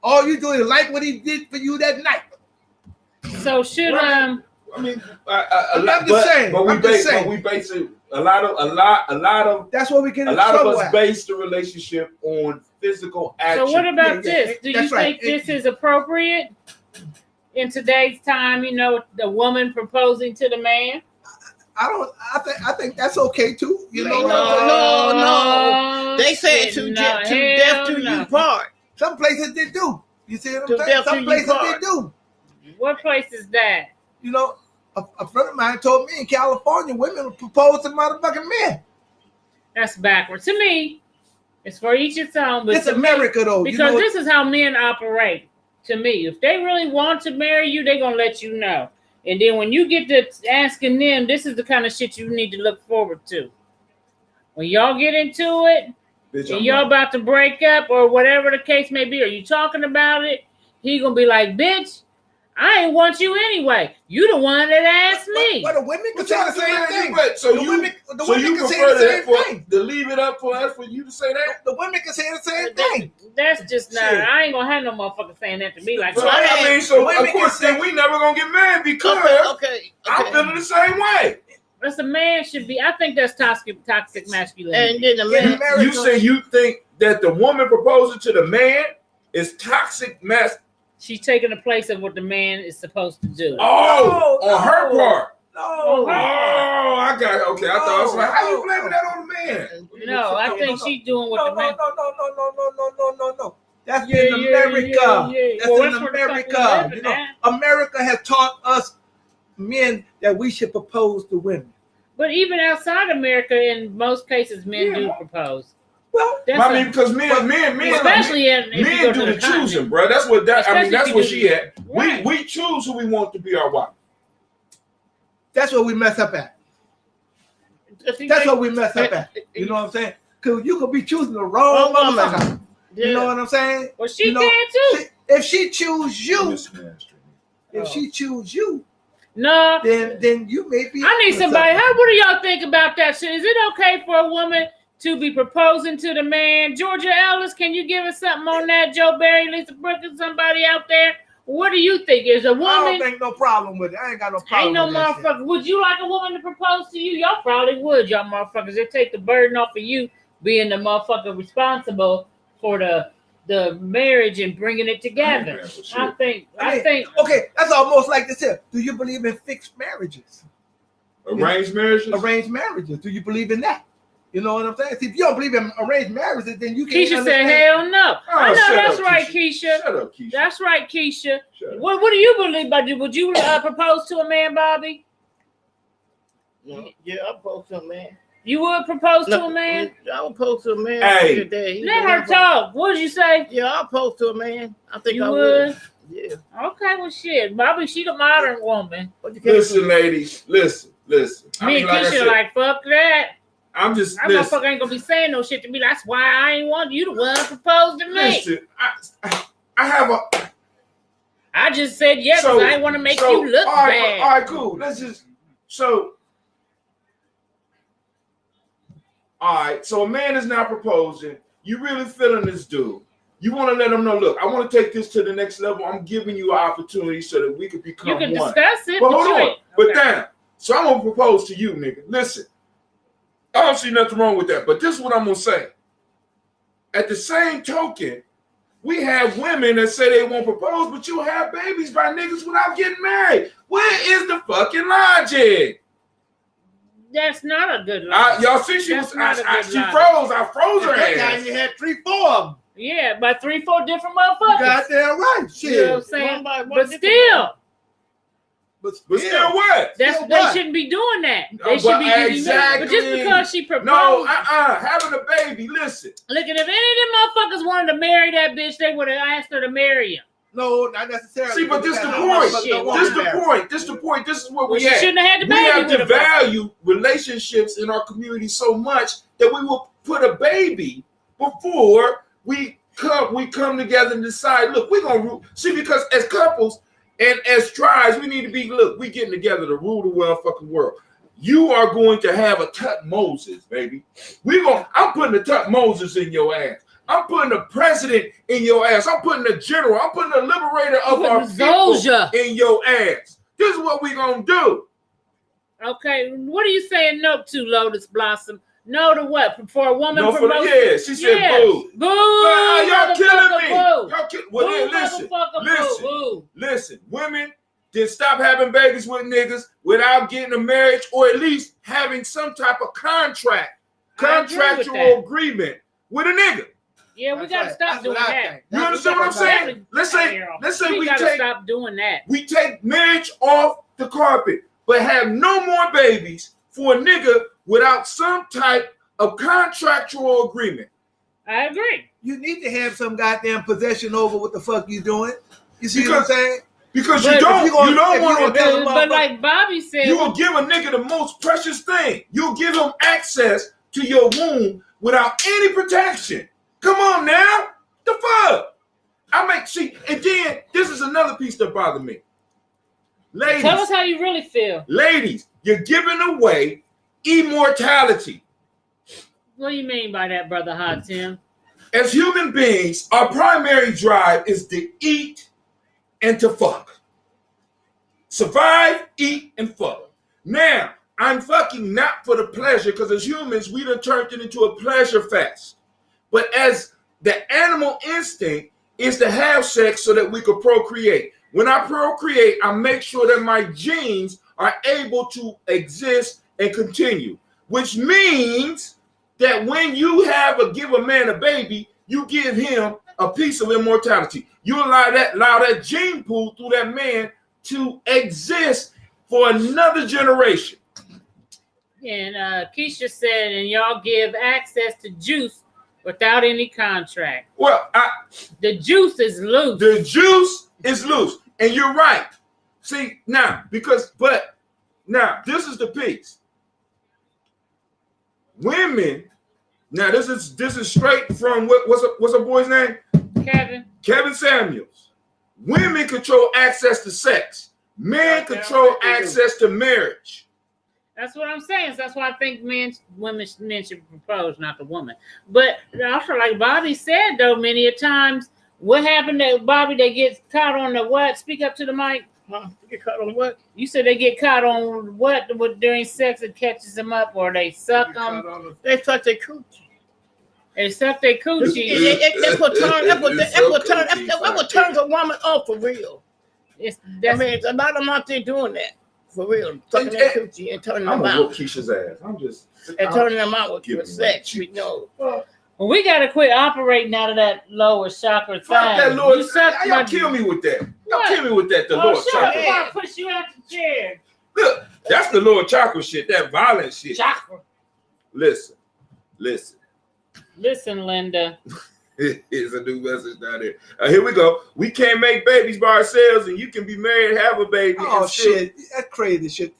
All you do is like what he did for you that night. So should I mean, I'm just saying. But we base it. A lot of That's what we get a in lot of trouble us at. base the relationship on physical action. So what about Yeah, this? Do you that's right. think this is appropriate in today's time? You know, the woman proposing to the man. I think that's okay too. You know, No. They say to death do you part. some places they do. You see what To I'm saying? death do Some you places they part. do. What place is that? You know, a friend of mine told me in California, women propose to motherfucking men. That's backwards. To me, it's for each its own. But It's to me, America though. because you know, this is how men operate. To me, if they really want to marry you, they're gonna let you know. And then when you get to asking them, this is the kind of shit you need to look forward to. When y'all get into it, Bitch, and I'm y'all not- about to break up or whatever the case may be, or you talking about it, he gonna be like, bitch, I ain't want you anyway. You the one that asked me. But the women can What say y'all the same saying? thing. So The you women so can you say prefer the same that thing. to leave it up for us for you to say that? The women can say the same thing. That's just not. Shit. I ain't gonna have no motherfucker saying that to me like. So So I mean, so women of course can say- then we never gonna get married because Okay. I'm feeling the same way. That's a man should be. I think that's toxic masculinity. And then the man, You say you think that the woman proposing to the man is toxic mess? She's taking the place of what the man is supposed to do. On her part. No. Oh, I got it. Okay, I thought I was like, how you blaming that on the man? No, I think she's doing what the man. No. That's in America. That's Well, in that's where the fuck we America. living, You know, man. America has taught us men that we should propose to women. But even outside America, in most cases, men do propose. Well, That's I mean, because men, especially if you men go do to the the continent. choosing, bro. That's what that. I mean, Especially that's if where you she do- at. Right. We choose who we want to be our wife. that's what we mess up at. That's what we mess up at. You know what I'm saying? Because you could be choosing the wrong motherfucker. You know what I'm saying? Well, she You know, can too. If she choose you, No. then you may be. I need somebody. What do y'all think about that shit? Is it okay for a woman to be proposing to the man? Georgia Ellis, can you give us something on that? Joe Barry, Lisa Brooks, somebody out there? What do you think? Is a woman? I don't think no problem with it. I ain't got no problem Ain't no with that shit. motherfucker. Would you like a woman to propose to you? Y'all probably would, y'all motherfuckers. It take the burden off of you being the motherfucker responsible for the marriage and bringing it together. I think. Okay, that's almost like this here. Do you believe in fixed marriages? Arranged marriages? Arranged marriages. Do you believe in that? You know what I'm saying? See, if you don't believe in arranged marriages, then you can't Keisha understand. said, "Hell no." I know shut that's up, right, Keisha. Keisha. Shut up, Keisha. That's right, Keisha. Shut up. What do you believe about it? Would you propose to a man, Bobby? No, yeah, I propose to a man. You would propose to a man? I would propose to a man. Hey. Today. Let her talk. What did you say? Yeah, I'll propose to a man. I think You I would? would. Yeah. Okay, well, shit. Bobby, she the modern woman. Listen, ladies. Listen. Me and Keisha like, fuck that. I'm just That listen. motherfucker ain't gonna be saying no shit to me. That's why I ain't want you the one to propose to me. Listen, I have a. I just said yes because I ain't want to make you look bad. All right, cool. Let's just all right. So a man is now proposing. You really feeling this dude. You want to let him know, look, I want to take this to the next level. I'm giving you an opportunity so that we can become You can one. discuss it. But hold on. Okay. But damn. So I'm going to propose to you, nigga. Listen. I don't see nothing wrong with that. But this is what I'm going to say. At the same token, we have women that say they won't propose, but you have babies by niggas without getting married. Where is the fucking logic? That's not a good line. Y'all see she That's was not a good she line. froze. I froze her That ass. time you had 3-4 of them. Yeah, by 3-4 different You motherfuckers. goddamn right. Shit. You know what I'm saying? One But different still, But still what? they what? shouldn't be doing that. No, They should but be giving exactly. But just because she proposed. No, having a baby, listen. Look, if any of them motherfuckers wanted to marry that bitch, they would have asked her to marry him. No, not necessarily. See, but this the That's point. how This motherfuckers don't the want to marry. point. This the point. This is where Well, we she at. shouldn't have had the We baby have with to him. value relationships in our community so much that we will put a baby before we come together and decide, look, we're gonna see, because as couples and as tribes, we need to be, look, we getting together to rule the motherfucking world. You are going to have a Tut Moses, baby. I'm putting a Tut Moses in your ass. I'm putting the president in your ass. I'm putting the general. I'm putting the liberator of our people Zolja in your ass. This is what we gonna do. Okay, what are you saying no to, Lotus Blossom? No to what? For a woman No, for the, promotion? yeah, she said Yeah. boo. Boo! Y'all killing me. Boo. Y'all well, then Boo, listen, motherfucker, listen, boo. listen. Women then stop having babies with niggas without getting a marriage, or at least having some type of contractual agreement with a nigga. Yeah, we gotta stop doing that. You understand what I'm saying? Let's say we gotta stop doing that. We take marriage off the carpet, but have no more babies for a nigga without some type of contractual agreement. I agree. You need to have some goddamn possession over what the fuck you doing. You see what I'm saying? Because But you if don't you gonna- if you want gonna to. tell But like Bobby said, You will give a nigga the most precious thing. You'll give him access to your womb without any protection. Come on now. The fuck? And then this is another piece that bothered me. Ladies, tell us how you really feel. ladies, you're giving away immortality. What do you mean by that, brother Hot Tim? As human beings, our primary drive is to eat and to fuck. Survive, eat, and fuck. Now, I'm fucking not for the pleasure, because as humans, we done turned it into a pleasure fest. But as the animal instinct is to have sex so that we could procreate. When I procreate, I make sure that my genes are able to exist and continue, which means that when you give a man a baby, you give him a piece of immortality. You allow that gene pool through that man to exist for another generation. And Keisha said, and y'all give access to juice without any contract. Well, the juice is loose. The juice is loose. And you're right. See, now, this is the piece. Women, now this is straight from what's a boy's name? Kevin Samuels. Women control access to sex. Men control access to marriage. That's what I'm saying. So that's why I think men should propose, not the woman. But also, like Bobby said, though, many a times, what happened to Bobby? They get caught on the what? Speak up to the mic. Get caught on what? You said they get caught on what during sex? It catches them up, or they suck them. They suck their coochie. They suck their coochie. That's what turns a woman off for real. A lot of them out there doing that. For real, sucking their coochie and turning them out. I'm gonna whoop Keisha's ass. Turning them out with sex. We know. Well, we gotta quit operating out of that lower chakra thing. Fuck that Lord. Y'all kill me with that. Y'all kill me with that. The Lord chakra. I'll push you out the chair. Look, that's the Lord chakra shit. That violent shit. Chakra. Listen, Linda. Here's a new message down there. Here we go. We can't make babies by ourselves, and you can be married and have a baby. Oh shit, that's crazy shit.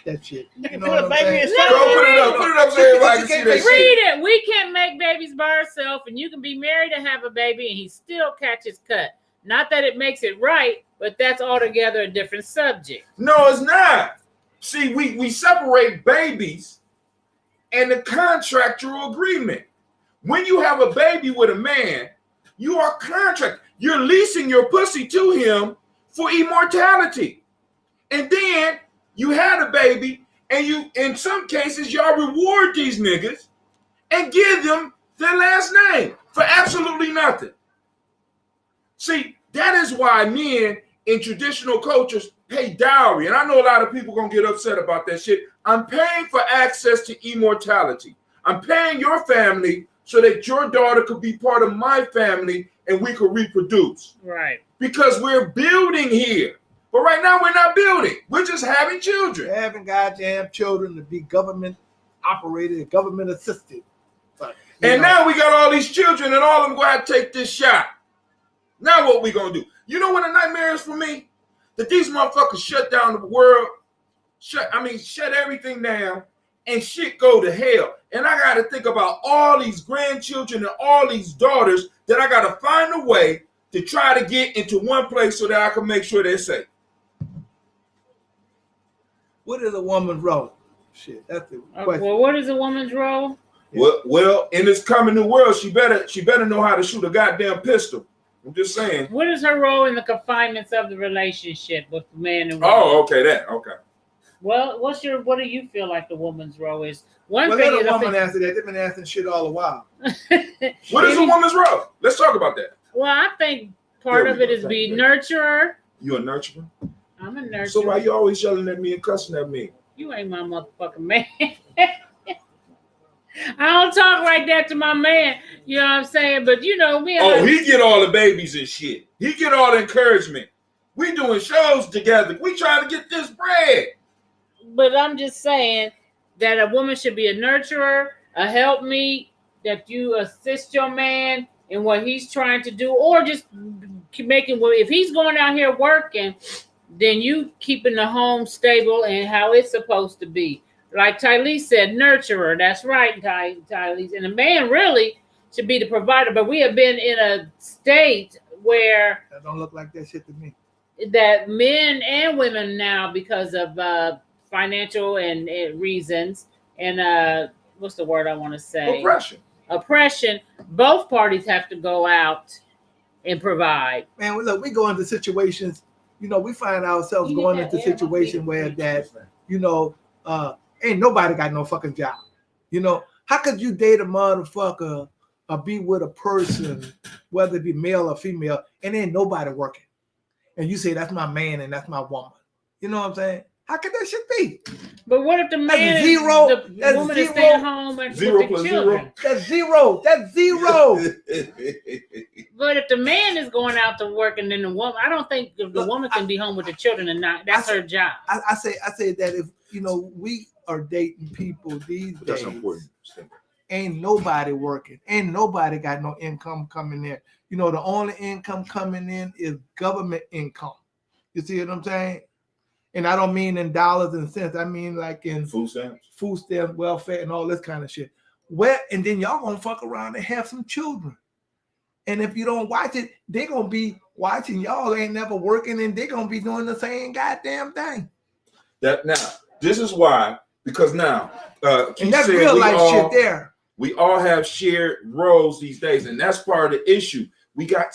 That shit. You know what I'm saying? Put it up so everybody can see that shit. Read it. We can't make babies by ourselves, and you can be married and have a baby, and he still catches cut. Not that it makes it right, but that's altogether a different subject. No, it's not. See, we separate babies and the contractual agreement. When you have a baby with a man, you are contract. You're leasing your pussy to him for immortality. And then you had a baby, and you, in some cases, y'all reward these niggas and give them their last name for absolutely nothing. See, that is why men in traditional cultures pay dowry. And I know a lot of people gonna get upset about that shit. I'm paying for access to immortality. I'm paying your family so that your daughter could be part of my family and we could reproduce. Right. Because we're building here. But right now we're not building. We're just having children. We're having goddamn children to be government operated, government assisted. And now we got all these children and all of them going to take this shot. Now what we going to do? You know what a nightmare is for me? That these motherfuckers shut down the world, shut everything down, and shit go to hell. And I got to think about all these grandchildren and all these daughters that I got to find a way to try to get into one place so that I can make sure they're safe. What is a woman's role? Shit, that's the question. Well, what is a woman's role? Well, in this coming new world, she better know how to shoot a goddamn pistol. I'm just saying. What is her role in the confinements of the relationship with the man and woman? Oh, okay. Well, what do you feel like the woman's role is? One well, thing let is a woman answer that. They've been asking shit all the while. What is a woman's role? Let's talk about that. Well, I think part of it is be nurturer. You a nurturer? I'm a nurturer. So why you always yelling at me and cussing at me? You ain't my motherfucking man. I don't talk like that to my man. You know what I'm saying? But you know me. Oh, he get all the babies and shit. He get all the encouragement. We doing shows together. We trying to get this bread. But I'm just saying that a woman should be a nurturer, a helpmeet, that you assist your man in what he's trying to do, or just making, if he's going out here working, then you keeping the home stable and how it's supposed to be. Like Tylese said, nurturer. That's right, Tylese. And the man really should be the provider. But we have been in a state where that don't look like that shit to me. That men and women now, because of financial and reasons, and what's the word I want to say? Oppression. Both parties have to go out and provide. Man, look, we go into situations. You know, we find ourselves going into situations where that, you know, Ain't nobody got no fucking job. You know, how could you date a motherfucker or be with a person, whether it be male or female, and ain't nobody working? And you say, that's my man and that's my woman. You know what I'm saying? How could that shit be? But what if the man That's zero. the That's woman zero. is staying home and Zero with the plus children? That's zero. That's zero. But if the man is going out to work and then the woman, I don't think the Look, woman can be home with the children and not. That's her job. I say that if you know we are dating people these That's days, important. ain't nobody working, ain't nobody got no income coming in. You know, the only income coming in is government income. You see what I'm saying? And I don't mean in dollars and cents. I mean like in Food stamps, welfare, and all this kind of shit. Well, and then y'all gonna fuck around and have some children. And if you don't watch it, they're gonna be watching y'all ain't never working, and they're gonna be doing the same goddamn thing. That now, this is why, because now, And that's real life shit there. We all have shared roles these days, and that's part of the issue. We got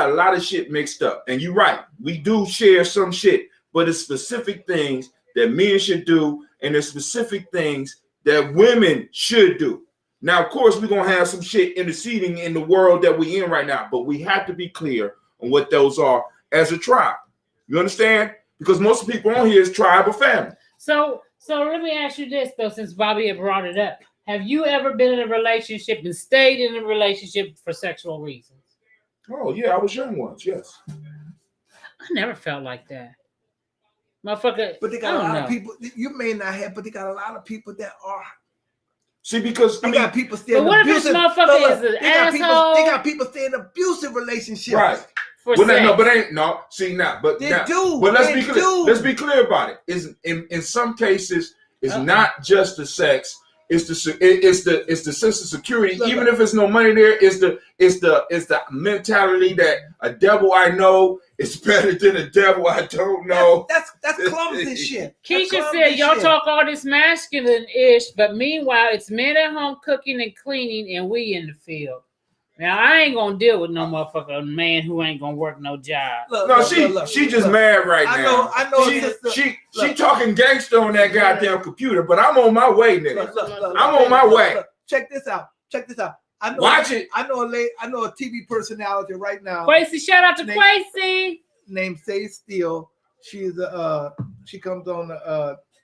a lot of shit mixed up. And you're right, we do share some shit, but it's specific things that men should do, and there's specific things that women should do. Now, of course, we're gonna have some shit interceding in the world that we're in right now, but we have to be clear on what those are as a tribe. You understand? Because most people on here is tribe or family. So let me ask you this though, since Bobby had brought it up. Have you ever been in a relationship and stayed in a relationship for sexual reasons? Oh yeah, I was young once, yes. I never felt like that. Motherfucker. But they got a lot of people. You may not have, but they got a lot of people that are. See, because They got people still. But what if this motherfucker is an asshole? They got people staying in abusive relationships. right. For But sex? no. See now, but They now, do. But let's They be clear. do. Let's be clear about it. Is in some cases, it's not just the sex. It's the sense of security. Look, Even if there's no money there, it's the mentality that a devil I know is better than a devil I don't know. That's clumsy shit. That's Keisha clumsy said y'all shit. talk all this masculine-ish, but meanwhile it's men at home cooking and cleaning and we in the field. Now I ain't gonna deal with no motherfucker man who ain't gonna work no job. She just mad right now. I know. She talking gangster on that goddamn computer, but I'm on my way, nigga. I'm on my way. Check this out. I know, Watch it. I know a TV personality right now Quasi, shout out to Quasi. named Say Steele. She's she comes on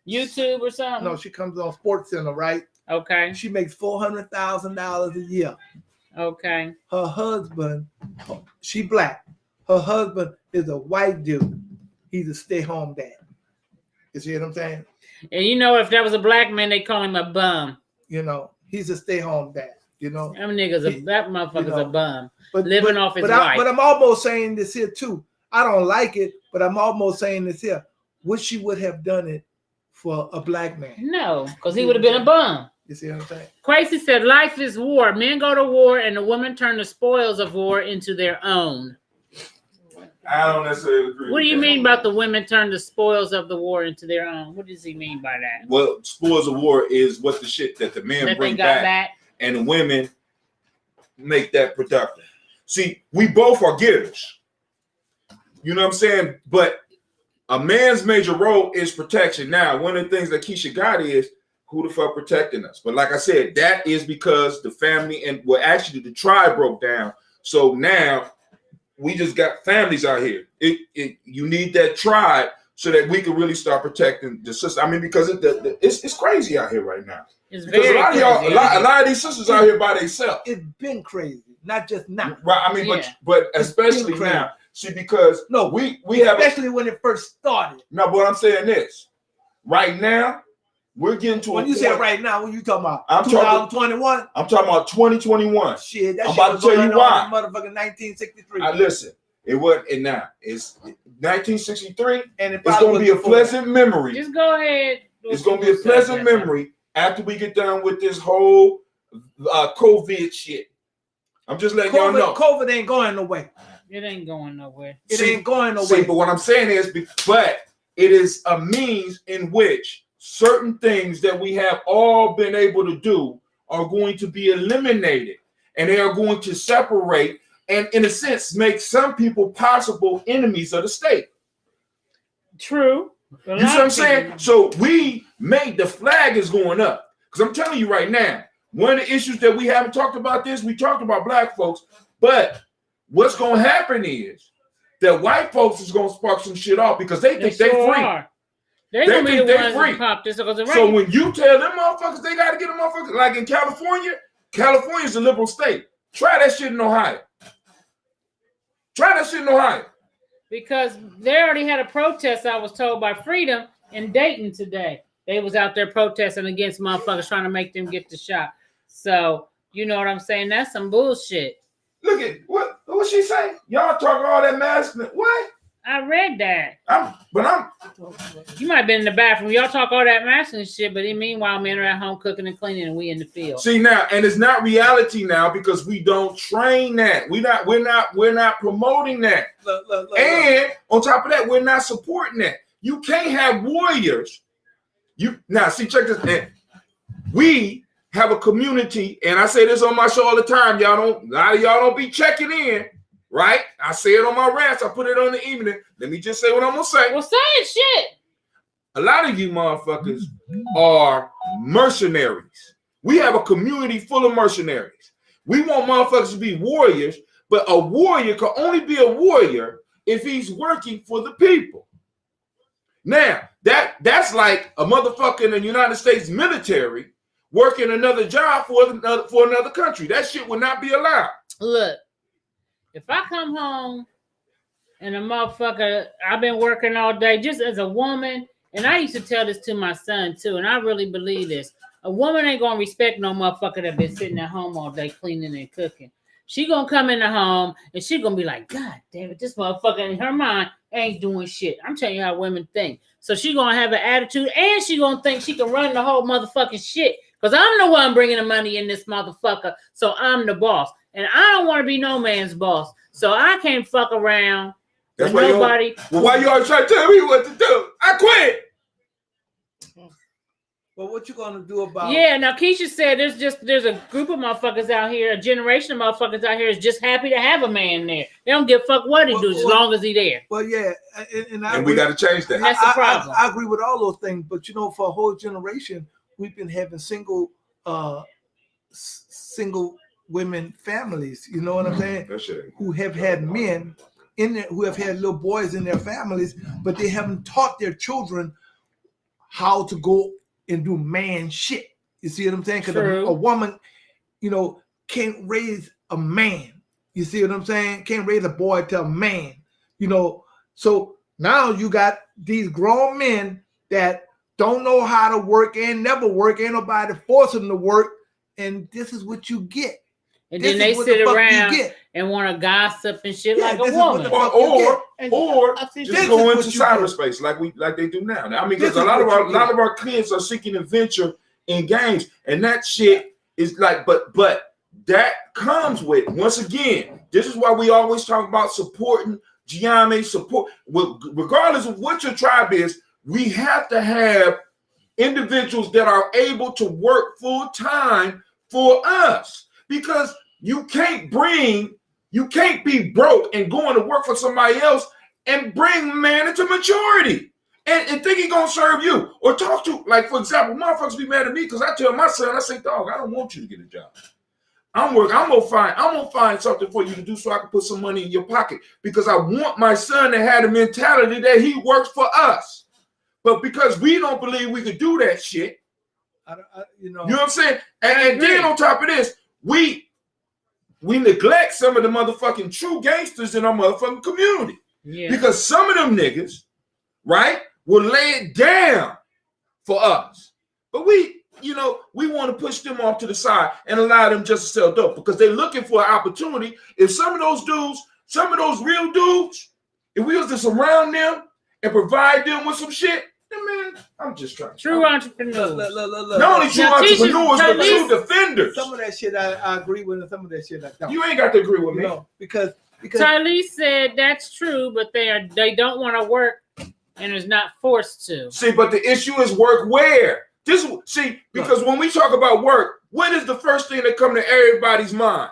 YouTube or something. no, she comes on Sports Center, right? Okay. She makes $400,000 a year. Okay. Her husband, she black. Her husband is a white dude. He's a stay-home dad. You see what I'm saying? And you know, if that was a black man, they call him a bum. You know, he's a stay-home dad. You know, Them niggas, that motherfucker's a bum. but Living off his but wife. but I'm almost saying this here too. I don't like it, but I'm almost saying this here. Would she would have done it for a black man? No, because he would have been a bum. You see what I'm saying? Quasi said, life is war. Men go to war and the women turn the spoils of war into their own. I don't necessarily agree. What do you with that. mean about the women turn the spoils of the war into their own? What does he mean by that? Well, spoils of war is what the shit that the men That they bring got back, back? and the women make that productive. See, we both are givers. You know what I'm saying? But a man's major role is protection. Now, one of the things that Keisha got is who the fuck protecting us. But like I said, that is because the family and well, actually the tribe broke down. So now we just got families out here. You need that tribe so that we can really start protecting the sister. I mean, because it's crazy out here right now. It's Because very a lot of y'all, crazy. a lot of these sisters out here by themselves. It's been crazy, not just now. Right. I mean, Yeah. but It's especially been crazy. now. See, because No, we have especially when it first started. no, but I'm saying this. Right now, we're getting to When a you point. say right now, what you talking about? I'm talking- 2021. I'm talking about 2021. Shit, that I'm shit about was to tell going you why. on in motherfucking 1963. Listen, it wasn't, and now it's 1963. And it It's probably going to be a was before that. pleasant memory. Just go ahead. It's going to be a pleasant memory after we get done with this whole COVID shit. I'm just letting y'all know. COVID ain't going nowhere. It ain't going nowhere. It ain't going See, nowhere. but what I'm saying is, but it is a means in which certain things that we have all been able to do are going to be eliminated, and they are going to separate and, in a sense, make some people possible enemies of the state. True. You see what I'm saying? So we made the flag is going up. Because I'm telling you right now, one of the issues that we haven't talked about this, we talked about black folks, but what's going to happen is that white folks is going to spark some shit off because they think they free. They're going to be the ones that pop this. So when you tell them motherfuckers they got to get a motherfucker, like in California's a liberal state. Try that shit in Ohio. Because they already had a protest, I was told, by Freedom in Dayton today. They was out there protesting against motherfuckers trying to make them get the shot. So, you know what I'm saying? That's some bullshit. Look at what she say? Y'all talk all that masculine. What? I read that. You might have been in the bathroom. Y'all talk all that masculine shit, but meanwhile, men are at home cooking and cleaning, and we in the field. See now, and it's not reality now because we don't train that. We're not promoting that. And on top of that, we're not supporting that. You can't have warriors. Check this out. We have a community, and I say this on my show all the time. A lot of y'all don't be checking in. Right? I say it on my rants. I put it on the evening. Let me just say what I'm going to say. Well, say it, shit. A lot of you motherfuckers are mercenaries. We have a community full of mercenaries. We want motherfuckers to be warriors, but a warrior can only be a warrior if he's working for the people. Now, that's like a motherfucker in the United States military working another job for another country. That shit would not be allowed. Look. If I come home and a motherfucker, I've been working all day just as a woman, and I used to tell this to my son too, and I really believe this. A woman ain't gonna respect no motherfucker that been sitting at home all day cleaning and cooking. She gonna come in the home and she gonna be like, God damn it, this motherfucker in her mind ain't doing shit. I'm telling you how women think. So she gonna have an attitude, and she gonna think she can run the whole motherfucking shit. Because I'm the one bringing the money in this motherfucker, so I'm the boss. And I don't want to be no man's boss. So I can't fuck around with nobody. Why you always trying to tell me what to do? I quit. Well, what you gonna do about? Yeah, now Keisha said there's a group of motherfuckers out here, a generation of motherfuckers out here is just happy to have a man there. They don't give a fuck what he do as long as he there. Well, yeah, and we got to change that. That's the problem. I agree with all those things, but for a whole generation, we've been having single women families, you know what I'm saying? Who have had men in there, who have had little boys in their families, but they haven't taught their children how to go and do man shit. You see what I'm saying? Because a woman, can't raise a man. You see what I'm saying? Can't raise a boy to a man. So now you got these grown men that don't know how to work and never work. Ain't nobody force them to work, and this is what you get. And then they sit around and want to gossip and shit like a woman. Or just go into cyberspace like they do now. I mean, because a lot of our kids are seeking adventure in games, and that shit is like, but that comes with, once again, this is why we always talk about supporting Gianni, support, regardless of what your tribe is. We have to have individuals that are able to work full time for us. Because you can't be broke and going to work for somebody else and bring man into maturity and think he's gonna serve you or talk to, like, for example, motherfuckers be mad at me because I tell my son, I say, dog, I don't want you to get a job. I'm gonna find something for you to do so I can put some money in your pocket because I want my son to have the mentality that he works for us. But because we don't believe we could do that shit, you know what I'm saying? And then on top of this, we neglect some of the motherfucking true gangsters in our motherfucking community. Yeah. Because some of them niggas, right, will lay it down for us. But we want to push them off to the side and allow them just to sell dope because they're looking for an opportunity. If some of those dudes, some of those real dudes, if we was to surround them and provide them with some shit, then man, I'm just trying. True entrepreneurs. Look. Not only true entrepreneurs, but true defenders. Some of that shit I agree with, and some of that shit I don't. You ain't got to agree with me. Because Charlie said that's true, but they don't want to work and is not forced to. See, but the issue is work where? Because when we talk about work, what is the first thing that come to everybody's mind?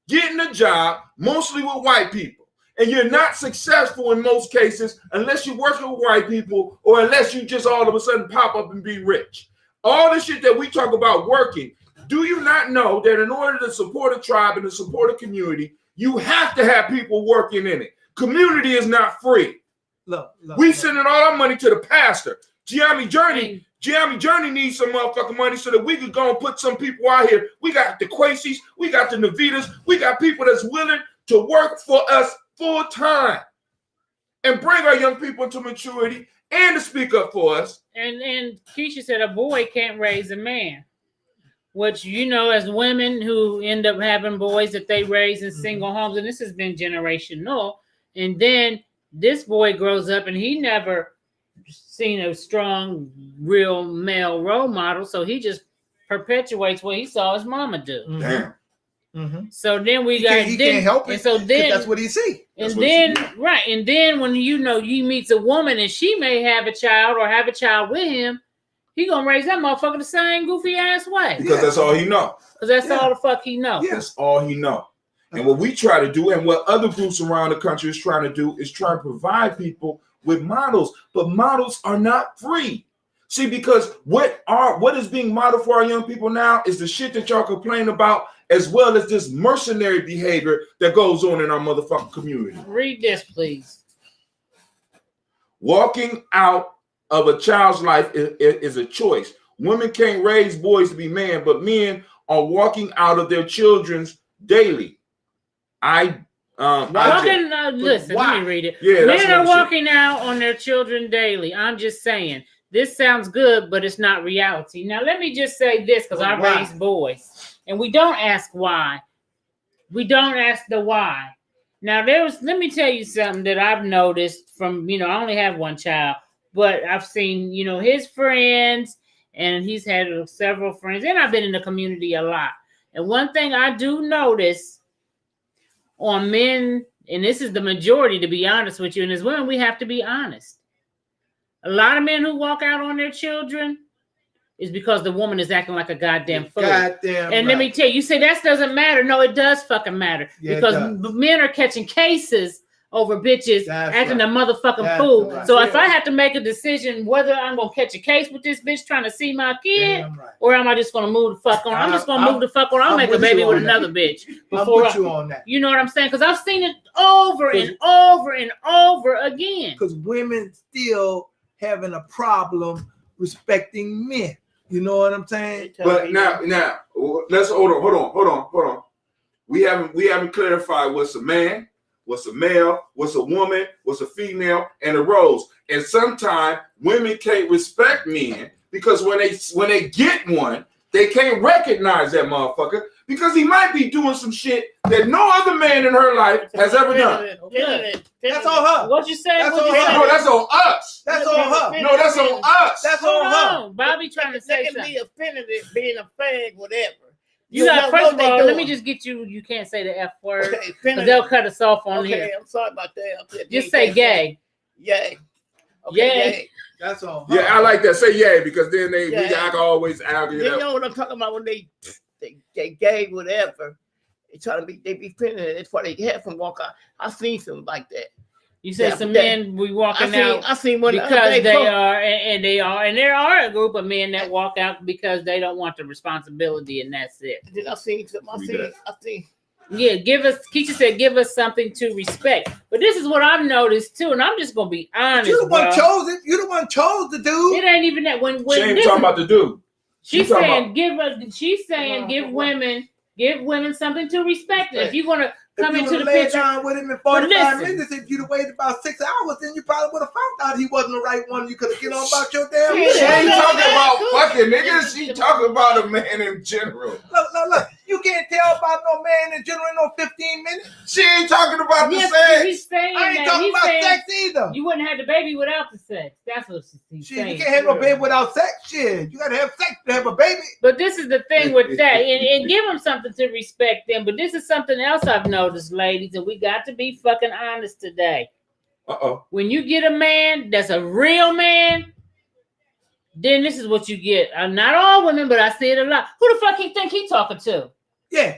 Getting a job, mostly with white people. And you're not successful in most cases unless you're working with white people or unless you just all of a sudden pop up and be rich. All the shit that we talk about working, do you not know that in order to support a tribe and to support a community, you have to have people working in it? Community is not free. We sending all our money to the pastor. Giammi Journey needs some motherfucking money so that we could go and put some people out here. We got the Quasis, we got the Navitas, we got people that's willing to work for us full time and bring our young people into maturity and to speak up for us. And Keisha said a boy can't raise a man, which, you know, as women who end up having boys that they raise in single homes, and this has been generational, and then this boy grows up and he never seen a strong, real male role model, so he just perpetuates what he saw his mama do. Damn. So then he can't help it. And so then that's what he see. And then when you meets a woman and she may have a child or have a child with him, he gonna raise that motherfucker the same goofy ass way. Because that's all he know. Because that's all the fuck he know. That's all he know. And what we try to do, and what other groups around the country is trying to do, is try to provide people with models. But models are not free. See, because what is being modeled for our young people now is the shit that y'all complain about, as well as this mercenary behavior that goes on in our motherfucking community. Read this, please. Walking out of a child's life is a choice. Women can't raise boys to be men, but men are walking out of their children's daily. Listen, let me read it. Yeah, men are walking out on their children daily. I'm just saying, this sounds good, but it's not reality. Now, let me just say this, because I raised boys. And we don't ask why. We don't ask the why. Now, let me tell you something that I've noticed from, I only have one child, but I've seen, his friends, and he's had several friends, and I've been in the community a lot. And one thing I do notice on men, and this is the majority, to be honest with you, and as women, we have to be honest. A lot of men who walk out on their children is because the woman is acting like a goddamn fool. And let me tell you, say that doesn't matter. No, it does fucking matter. Because men are catching cases over bitches acting a motherfucking fool. Right. So if I have to make a decision whether I'm going to catch a case with this bitch trying to see my kid, or am I just going to move the fuck on? I'm just going to move the fuck on. I'll make a baby with another bitch. Before you on that. You know what I'm saying? Because I've seen it over and over and over again. Because women still having a problem respecting men. You know what I'm saying? But now, let's hold on. We haven't clarified what's a man, what's a male, what's a woman, what's a female, and a rose. And sometimes women can't respect men because when they get one, they can't recognize that motherfucker because he might be doing some shit that no other man in her life has ever done. That's on her. What you say? No, that's on us. That's on her. No, that's on us. That's on her. Bobby trying to say something. Be offended at being a fag, whatever. First of all, let me just get you. You can't say the F word because they'll cut us off on here. I'm sorry about that. Just say gay. Yay. Yay. That's all. Yeah, I like that. Say yay because then we can always argue. You know what I'm talking about when they gay, whatever. They be offended. That's why they have from walk out. I've seen some like that. You said some men we walking out I seen one because they are, and there are a group of men that walk out because they don't want the responsibility, and that's it. Then I seen. Yeah, Keisha said, give us something to respect. But this is what I've noticed too, and I'm just gonna be honest. You the one chose it. You the one chose the dude. It ain't even that. When she ain't talking about the dude. She's saying give women something to respect. If you're gonna come into the picture down with him in 45 minutes, if you'd have waited about 6 hours, then you probably would have found out he wasn't the right one. You could have get on about your damn. She ain't talking about fucking niggas. She talking about a man in general. Look. You can't tell about no man in general in no 15 minutes. She ain't talking about the sex. I ain't talking about sex either. You wouldn't have the baby without the sex. That's what she's saying. You can't have no baby without sex. Shit, you gotta have sex to have a baby. But this is the thing with that, and give them something to respect them. But this is something else I've noticed, ladies, and we got to be fucking honest today. When you get a man that's a real man, then this is what you get. Not all women, but I see it a lot. Who the fuck he think he talking to? Yeah.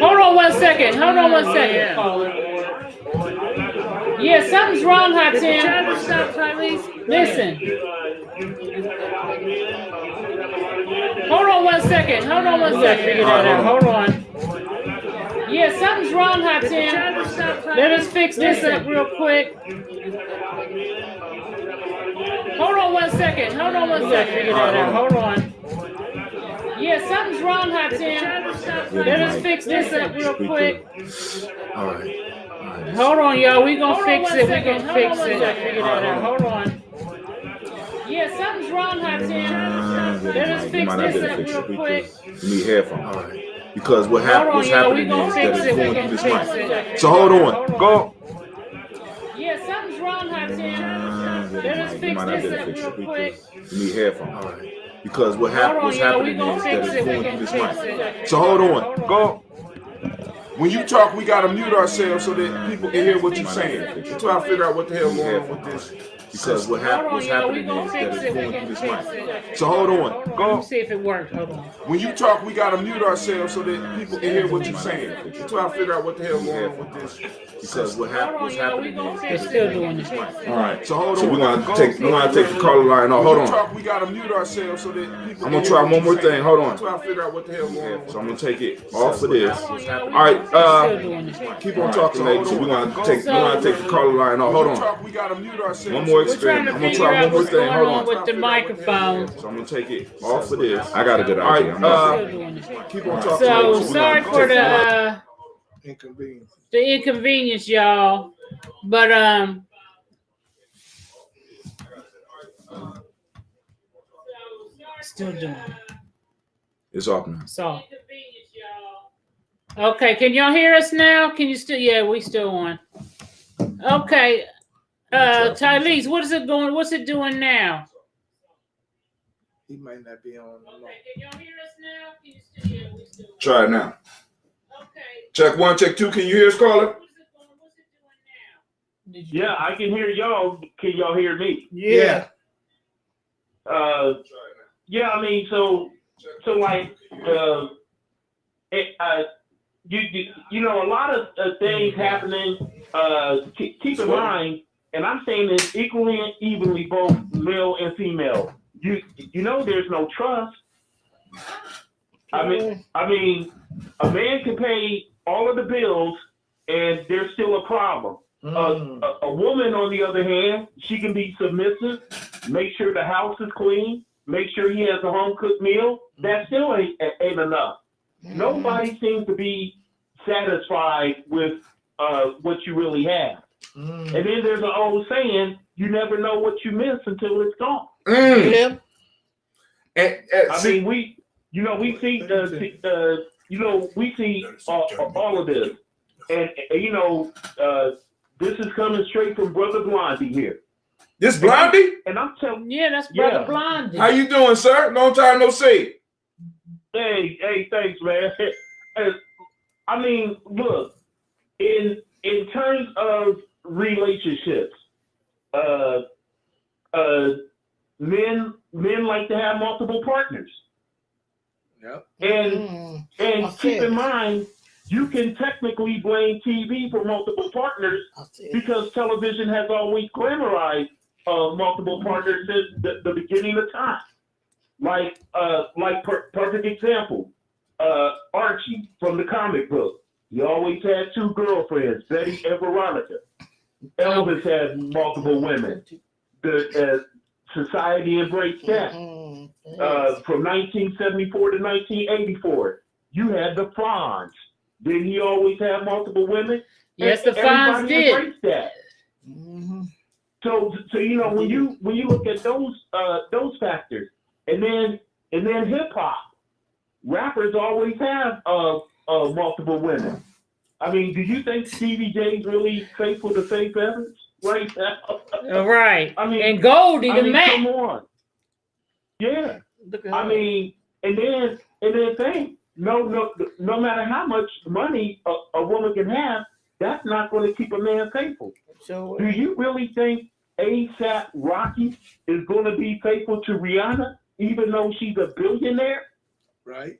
Hold on one second. Yeah, something's wrong, Hot Tim. Stop, Tyrese. Listen. Hold on 1 second. Hold on 1 second. Figure that out. Hold on. Yeah, something's wrong, Hot Tim. Let us fix this up real quick. Hold on 1 second. Hold on 1 second. Figure that out. Hold on. Yeah, something's wrong, Hot Tim. Let us fix this up real quick. All right. Hold on, y'all. We gonna fix it. We gonna fix it. Figure that out. Hold on. Yeah, something's wrong, Hot Tim. Let us fix this up real quick. You need headphones. All right. Because what's Hold on, y'all. We happening gonna is fix that it. it's We going gonna through this fix mic. it. So hold on. Go. Yeah, something's wrong, Hot Tim. Let us fix this up real quick. You need headphones. All right. Because what's Hold on, y'all. We happening gonna is that fix it's it. We going through gonna this fix mic. it. So hold on. Go. When you talk, we gotta mute ourselves so that people can hear what you're saying. We're trying to figure out what the hell going on with this. Because what's Hold on, y'all. We happening gonna is fix that it. it's We going gonna through this fix mic. it. So hold on. Let me Go. see if it works. Hold on. When you talk, we gotta mute ourselves so that people can hear what you're saying. We're trying to figure out what the hell going on with this. Because Hold on, y'all. We gonna is fix it. Still doing it. all right. So hold on. We're gonna take the caller line off. Hold on. We gotta mute ourselves so that people. I'm gonna try one more thing. Hold on. Trying to figure out what the hell going on. So I'm gonna take it off of this. Hold on, y'all. We All right. still doing it. Keep on talking, lady. So we're gonna take the caller line off. Hold on. We gotta mute ourselves. One more We're trying experiment. to I'm gonna figure try out one more what's thing. going Hold on on. with the microphone. So I'm gonna take it off of this. I got a good All idea. right. Still doing it. Keep on talking. So lady. sorry for Inconvenience. the inconvenience, y'all. But still doing it. It's off now. So okay, can y'all hear us now? Can you still? Yeah, we still on. Okay, Tylese, what is it going? What's it doing now? He might not be on. Okay, can y'all hear us now? Can you still? Yeah, we still on. Try it now. Okay. Check 1, check 2. Can you hear us, caller? What's it doing now? Yeah, I can hear y'all. Can y'all hear me? Yeah. Yeah, I mean, so like, you know, a lot of things happening. Keep in mind, and I'm saying this equally and evenly, both male and female. You know, there's no trust. I mean, a man can pay all of the bills, and there's still a problem. A woman, on the other hand, she can be submissive, make sure the house is clean, make sure he has a home cooked meal. That still ain't enough. Nobody seems to be satisfied with what you really have. And then there's an old saying: you never know what you miss until it's gone. Yeah. I mean, we see all of this, and you know, this is coming straight from Brother Blondie here. This Blondie? And I'm telling Yeah, that's Brother Blondie. How you doing, sir? Long time no see. Hey, thanks, man. I mean, look, in terms of relationships, men like to have multiple partners. Yep. And keep in mind, you can technically blame TV for multiple partners because television has always glamorized multiple partners since the beginning of time. Like perfect example, Archie from the comic book. He always had 2 girlfriends, Betty and Veronica. Elvis had multiple women. The society embraced that. From 1974 to 1984, you had the Fonz. Did he always have multiple women? Yes, the Fonz Everybody did. embraced that. So you know, when you look at those factors, and then hip hop, rappers always have multiple women. I mean, do you think Stevie J's really faithful to Faith Evans right now? Right. I mean, and Goldie the man. Come on. Yeah. I mean, and then think, no matter how much money a woman can have, that's not going to keep a man faithful. So Do you really think ASAP Rocky is going to be faithful to Rihanna, even though she's a billionaire? Right.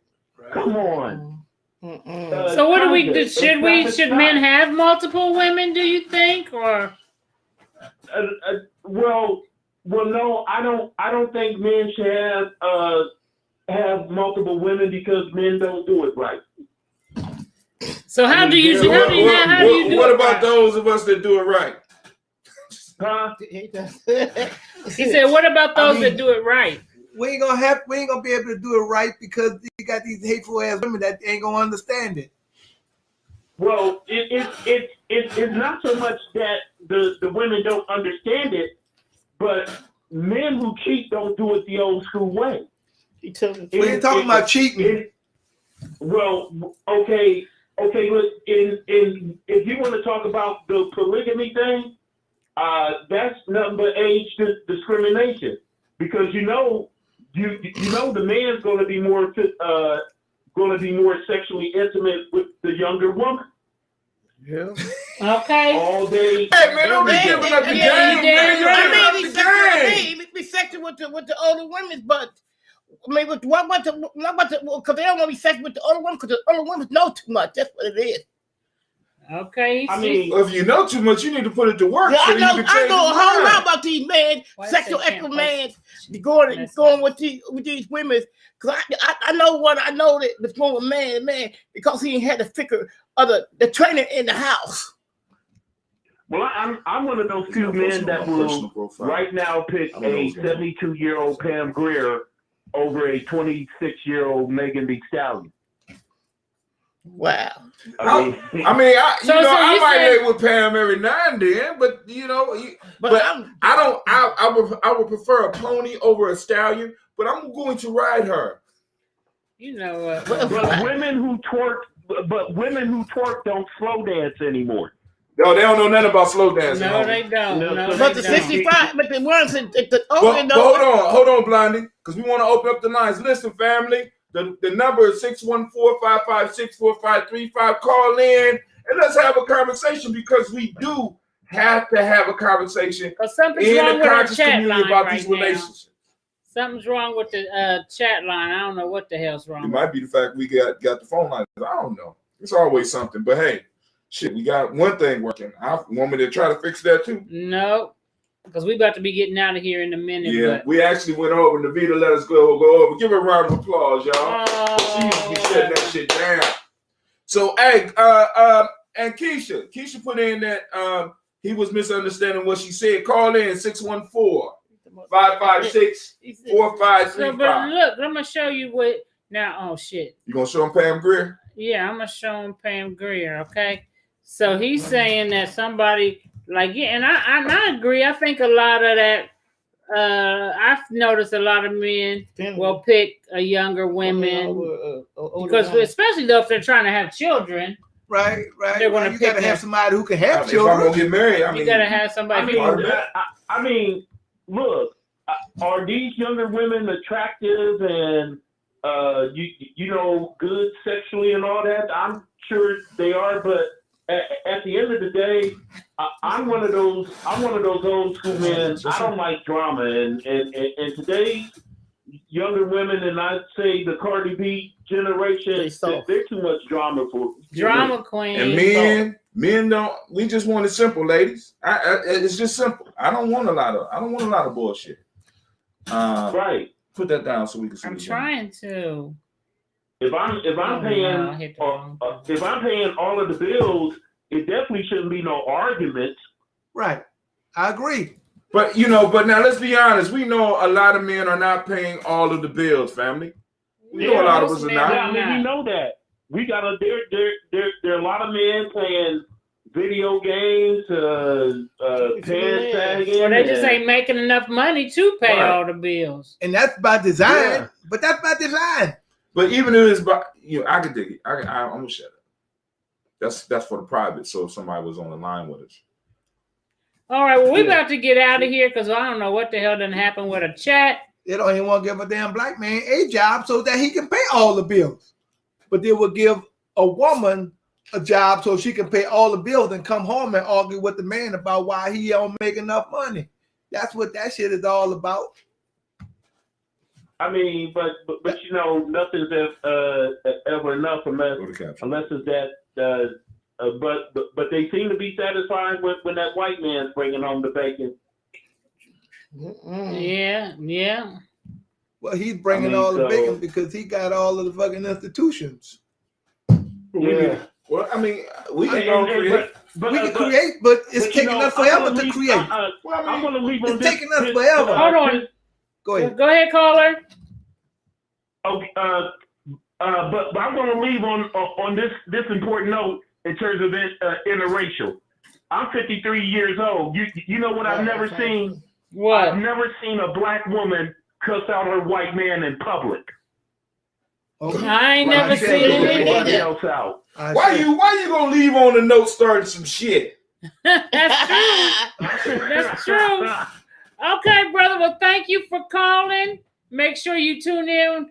Come on. So what do we do? Should men have multiple women? Do you think, or? Well, no, I don't think men should have have multiple women because men don't do it right. So how do you do it? What about those of us that do it right? Huh? He said, "What about those that do it right?" We ain't gonna be able to do it right because you got these hateful ass women that ain't gonna understand it. Well, it's not so much that the women don't understand it, but men who cheat don't do it the old school way. We ain't talking about cheating. Well, okay. Look, if you want to talk about the polygamy thing, that's nothing but age discrimination, because you know the man's going to be more sexually intimate with the younger woman. Yeah. Okay. All day. Hey man, don't be giving up the game, man. You're giving up the game. Be sexual with the older women, but I mean, because they don't want to be sexual with the older women because the older women know too much. That's what it is. Okay. I mean, If you know too much, you need to put it to work. Yeah, so I know you can change a whole your lot mind. about these men, sexual active men, going with these women. Because I know what I know that was going with man because he had to figure the training in the house. well, I'm one of those few men that will right now pick a 72-year-old Pam Grier over a 26-year-old Megan Thee Stallion. Wow. I might lay with Pam every now and then, but I would prefer a pony over a stallion, but I'm going to ride her. You know what? But women who twerk don't slow dance anymore. No, they don't know nothing about slow dancing. No, they don't. No, But the 65, but the ones the older But hold on, Blondie, because we want to open up the lines. Listen, family, the number is 614-556-4535. Call in and let's have a conversation, because we do have to have a conversation something's in wrong the with our conscious chat community line about right these now. relationships. Something's wrong with the chat line. I don't know what the hell's wrong. It might be the fact we got the phone lines. I don't know. It's always something. But hey, shit, we got one thing working. I want me to try to fix that too. No, because we about to be getting out of here in a minute. Yeah, but... we actually went over. Navita let us go over. Give her a round of applause, y'all. She used to be shutting that shit down. So, hey, and Keisha put in that he was misunderstanding what she said. Call in 614-556-4535. So, but look, I'm gonna show you what now. Oh shit! You gonna show him Pam Grier? Yeah, I'm gonna show him Pam Grier. Okay, so he's saying that somebody and I agree. I think a lot of that. I've noticed a lot of men will pick a younger women because, especially though if they're trying to have children. Right. They're gonna you gotta have somebody who can have If children. I'm gonna get married, You gotta have somebody. I mean, look, are these younger women attractive and good sexually and all that? I'm sure they are, but at the end of the day, I'm one of those old school men. I don't like drama, and today's younger women, and I'd say the Cardi B generation, they're too much drama for drama queen. And men don't. We just want it simple, ladies. It's just simple. I don't want a lot of bullshit. Right. Put that down so we can see. I'm trying to. If I'm paying all of the bills, it definitely shouldn't be no arguments. Right. I agree. But now let's be honest. We know a lot of men are not paying all of the bills, family. We know a lot of us are not. Yeah, I mean, we know that. We got there are a lot of men playing video games, pants sagging. Well, they just ain't making enough money to pay all the bills. And that's by design. Yeah. But that's by design. But even if it's by, I could dig it. I'm gonna shut up. That's for the private. So if somebody was on the line with us. All right, well, we're about to get out of here because I don't know what the hell done happened with a chat. They don't even want to give a damn black man a job so that he can pay all the bills. But they will give a woman a job so she can pay all the bills and come home and argue with the man about why he don't make enough money. That's what that shit is all about. I mean, but nothing's ever enough unless it's that. But they seem to be satisfied when that white man's bringing home the bacon. Yeah. Well, he's bringing all the bacon because he got all of the fucking institutions. Yeah. Well, I mean, we can go create. We can create, but it's taking us forever to create. Well, I'm going to leave on It's this. taking us forever. Hold on. Go ahead. Go ahead, caller. Okay. But I'm going to leave on this important note in terms of interracial. I'm 53 years old. You know what I've never seen? What? I've never seen a black woman cuss out her white man in public. Okay. I ain't never seen Anybody it. else out. Why you gonna leave on the note starting some shit? That's true. That's true. Okay, brother. Well, thank you for calling. Make sure you tune in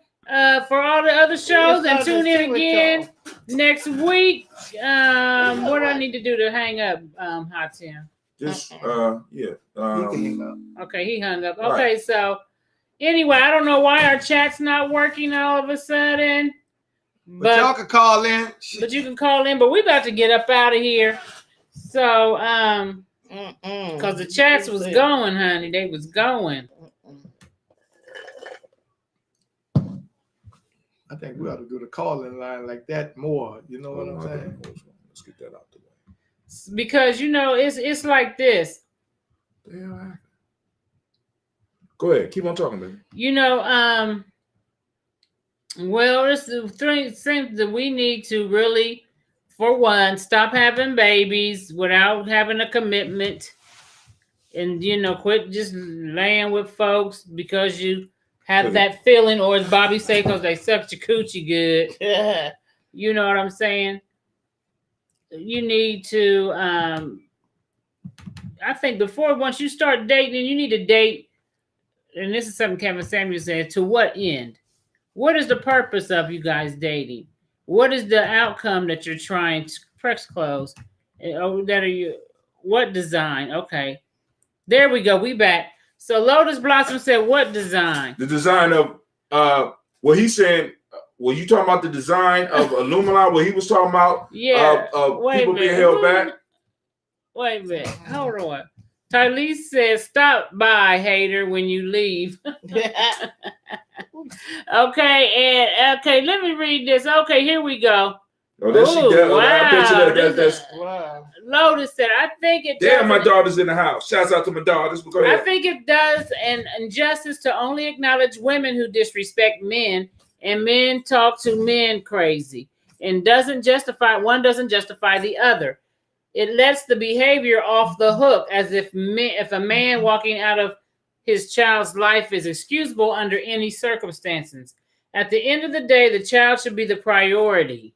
for all the other shows and tune in again next week. What do I need to do to hang up, Hot Tim? Just yeah. Okay, he hung up. Okay, Right. so anyway, I don't know why our chat's not working all of a sudden. But y'all can call in. But you can call in, but we about to get up out of here. So because the chats was going, honey. They was going. I think we ought to do the calling line like that more. You know what I'm saying? Let's get that out the way. Because it's like this. Yeah. Go ahead. Keep on talking, baby. Well, it's the things that we need to really, for one, stop having babies without having a commitment, and quit just laying with folks because you have that feeling, or as Bobby say, because they sucked your coochie good. You know what I'm saying? You need to. I think once you start dating, you need to date. And this is something Kevin Samuels said. To what end? What is the purpose of you guys dating? What is the outcome that you're trying to press close? What design? Okay. There we go. We back. So Lotus Blossom said, what design? The design of he's saying, well, you talking about the design of Illuminati, what he was talking about? Yeah. People being held back. Wait a minute. Hold on. Tylese says, stop by, hater, when you leave. Okay, let me read this. Okay, here we go. Oh, there she does. Wow. I bet you that's Wow. Lotus said, I think it damn, my does. daughter's in the house. Shouts out to my daughters. Go ahead. I think it does an injustice to only acknowledge women who disrespect men, and men talk to men crazy, and one doesn't justify the other. It lets the behavior off the hook, as if a man walking out of his child's life is excusable under any circumstances. At the end of the day, the child should be the priority.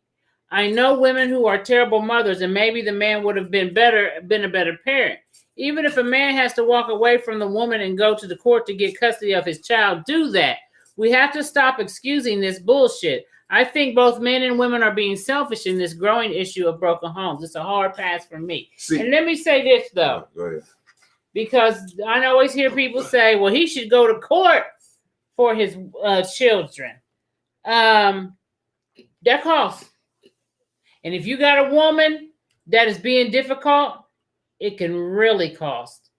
I know women who are terrible mothers, and maybe the man would have been a better parent. Even if a man has to walk away from the woman and go to the court to get custody of his child, do that. We have to stop excusing this bullshit. I think both men and women are being selfish in this growing issue of broken homes. It's a hard pass for me. And let me say this, though. Go ahead. Because I always hear people say, well, he should go to court for his children. That costs. And if you got a woman that is being difficult, it can really cost.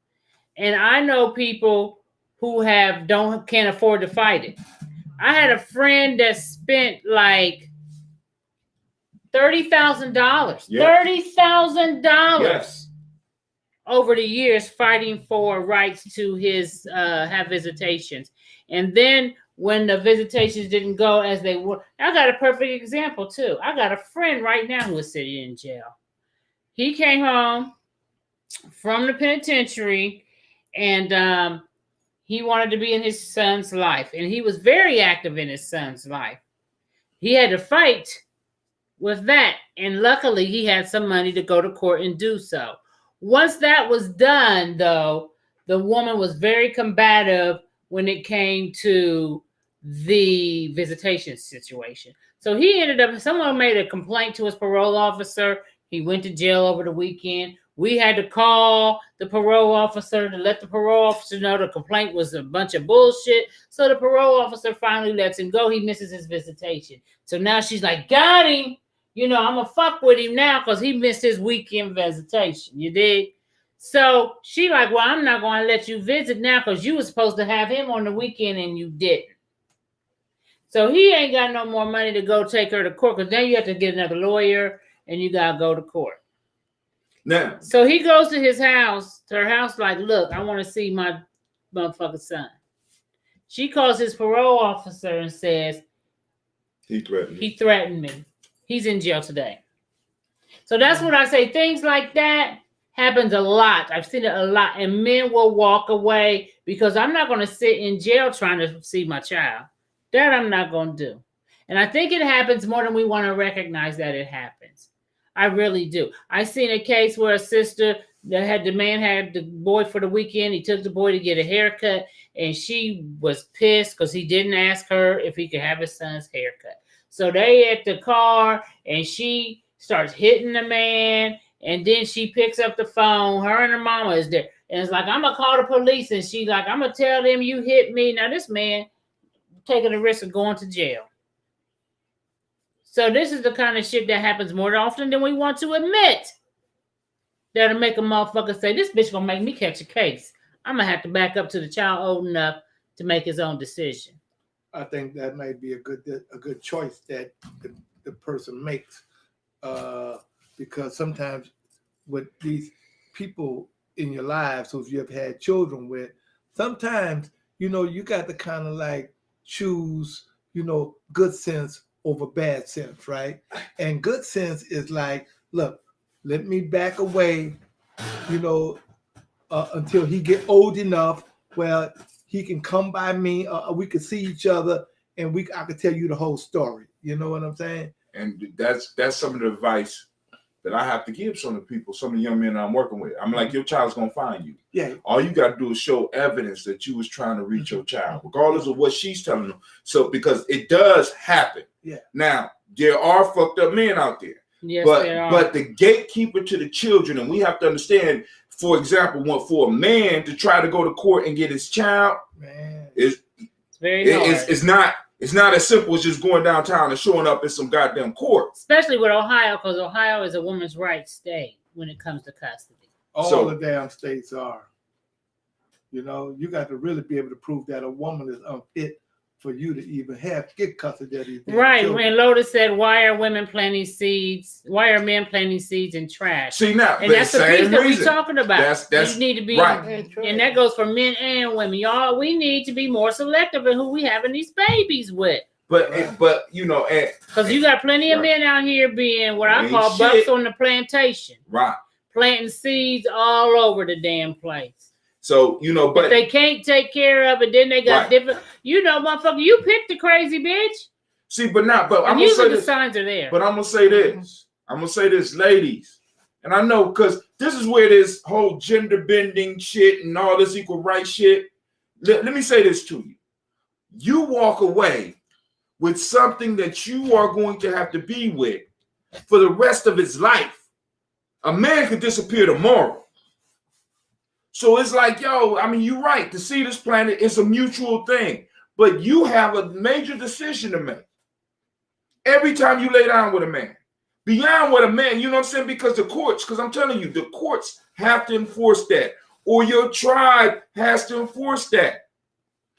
And I know people who can't afford to fight it. I had a friend that spent like $30,000. Yeah. $30,000. Yes. Over the years fighting for rights to his have visitations. And then when the visitations didn't go as they were, I got a perfect example too. I got a friend right now who is sitting in jail. He came home from the penitentiary, and he wanted to be in his son's life, and he was very active in his son's life. He had to fight with that, and luckily he had some money to go to court and do so. Once that was done, though, the woman was very combative when it came to the visitation situation. So he ended up, someone made a complaint to his parole officer. He went to jail over the weekend. We had to call the parole officer to let the parole officer know the complaint was a bunch of bullshit. So the parole officer finally lets him go. He misses his visitation. So now she's like, got him. I'm going to fuck with him now because he missed his weekend visitation. You dig? So she like, well, I'm not going to let you visit now because you were supposed to have him on the weekend and you didn't. So he ain't got no more money to go take her to court because then you have to get another lawyer and you gotta go to court. Now, So he goes to her house, like, look, I want to see my motherfucking son. She calls his parole officer and says, he threatened me. He's in jail today. So that's what I say. Things like that happens a lot. I've seen it a lot. And men will walk away because I'm not going to sit in jail trying to see my child. That I'm not going to do. And I think it happens more than we want to recognize that it happens. I really do. I seen a case where a sister the man had the boy for the weekend. He took the boy to get a haircut, and she was pissed because he didn't ask her if he could have his son's haircut. So they at the car, and she starts hitting the man, and then she picks up the phone. Her and her mama is there, and it's like, I'm gonna call the police, and she like, I'm gonna tell them you hit me. Now this man taking the risk of going to jail. So this is the kind of shit that happens more often than we want to admit. That'll make a motherfucker say, this bitch gonna make me catch a case. I'm gonna have to back up to the child old enough to make his own decision. I think that might be a good choice that the person makes, because sometimes with these people in your lives, so if you have had children with, sometimes you got to kind of like choose good sense over bad sense, right? And good sense is like, look, let me back away, until he get old enough where he can come by me, we can see each other, and I can tell you the whole story. You know what I'm saying? And that's some of the advice that I have to give some of the people, some of the young men I'm working with. I'm like, your child's gonna find you. Yeah. All you got to do is show evidence that you was trying to reach your child, regardless of what she's telling them. So because it does happen. Yeah. Now there are fucked up men out there. Yes, but the gatekeeper to the children, and we have to understand, for example, for a man to try to go to court and get his child, man, it's very hard. It's not as simple as just going downtown and showing up in some goddamn court. Especially with Ohio, because Ohio is a woman's rights state when it comes to custody. All the damn states are. You got to really be able to prove that a woman is unfit for you to even get custody of these right. children. When Lotus said, why are women planting seeds? Why are men planting seeds in trash? See now, and that's the piece that we're talking about. That's you need to be right. And that goes for men and women. Y'all, we need to be more selective in who we having these babies with. But because you got plenty of men out here being what I call bucks on the plantation. Right. Planting seeds all over the damn place. So, but if they can't take care of it, then they got different, motherfucker, you picked the crazy bitch. See, but I'm gonna say the signs are there. But I'm gonna say this. I'm gonna say this, ladies. And I know because this is where this whole gender bending shit and all this equal rights shit. Let me say this to you. You walk away with something that you are going to have to be with for the rest of his life. A man could disappear tomorrow. So it's like, you're right. To see this planet is a mutual thing. But you have a major decision to make. Every time you lay down with a man. Beyond what a man, you know what I'm saying? Because I'm telling you, the courts have to enforce that. Or your tribe has to enforce that.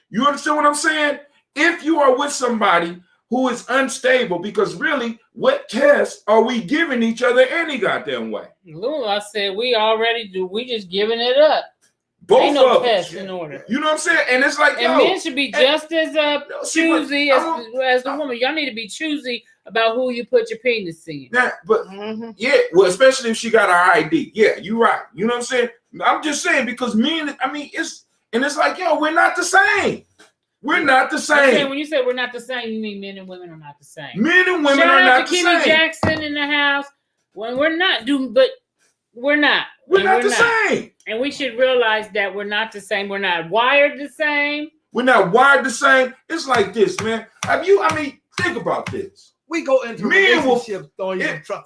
You understand what I'm saying? If you are with somebody who is unstable, because really, what test are we giving each other any goddamn way? Lou, I said we already do. We just giving it up. Both Ain't no of us. test in order. You know what I'm saying? And it's like, men should be just as choosy as the woman. Y'all need to be choosy about who you put your penis in. Now, but well, especially if she got her ID. Yeah, you're right. You know what I'm saying? I'm just saying because it's like, we're not the same. We're not the same. When you say we're not the same, you mean men and women are not the same. Men and women are not the same. Shout out to Kimmy Jackson in the house. When we're not but we're not. We're not the same. And we should realize that we're not the same. We're not wired the same. We're not wired the same. It's like this, man. Think about this. We go into relationships,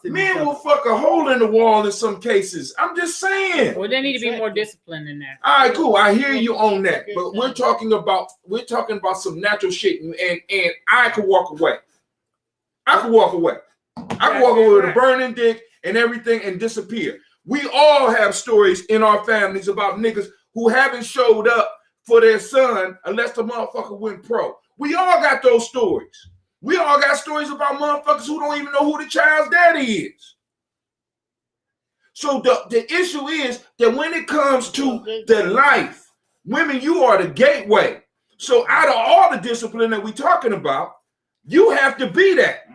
men will fuck a hole in the wall in some cases. I'm just saying. Well, there need to be more discipline in there. All right, cool. I hear you on that. But we're talking about some natural shit, and I could walk away. I could walk away with a burning dick and everything and disappear. We all have stories in our families about niggas who haven't showed up for their son unless the motherfucker went pro. We all got those stories. We all got stories about motherfuckers who don't even know who the child's daddy is. So the issue is that when it comes to the life, women, you are the gateway. So out of all the discipline that we're talking about, you have to be that.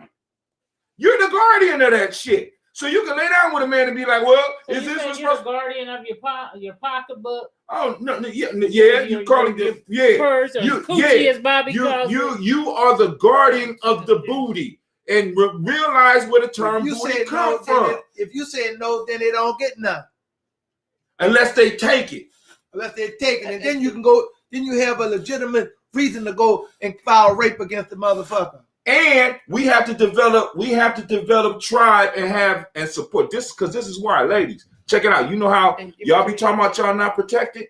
You're the guardian of that shit. So you can lay down with a man and be like, well, So is this what's you're the guardian of your pocketbook? Oh no, yeah, you call it the purse or coochie, as Bobby calls it. You are the guardian of the booty, and realize where the term booty comes from. If you say no, then they don't get none. Unless they take it. Unless they take it, and then you can go. Then you have a legitimate reason to go and file rape against the motherfucker. And we have to develop tribe and support this, because this is why, ladies, check it out. You know how y'all be talking about y'all not protected?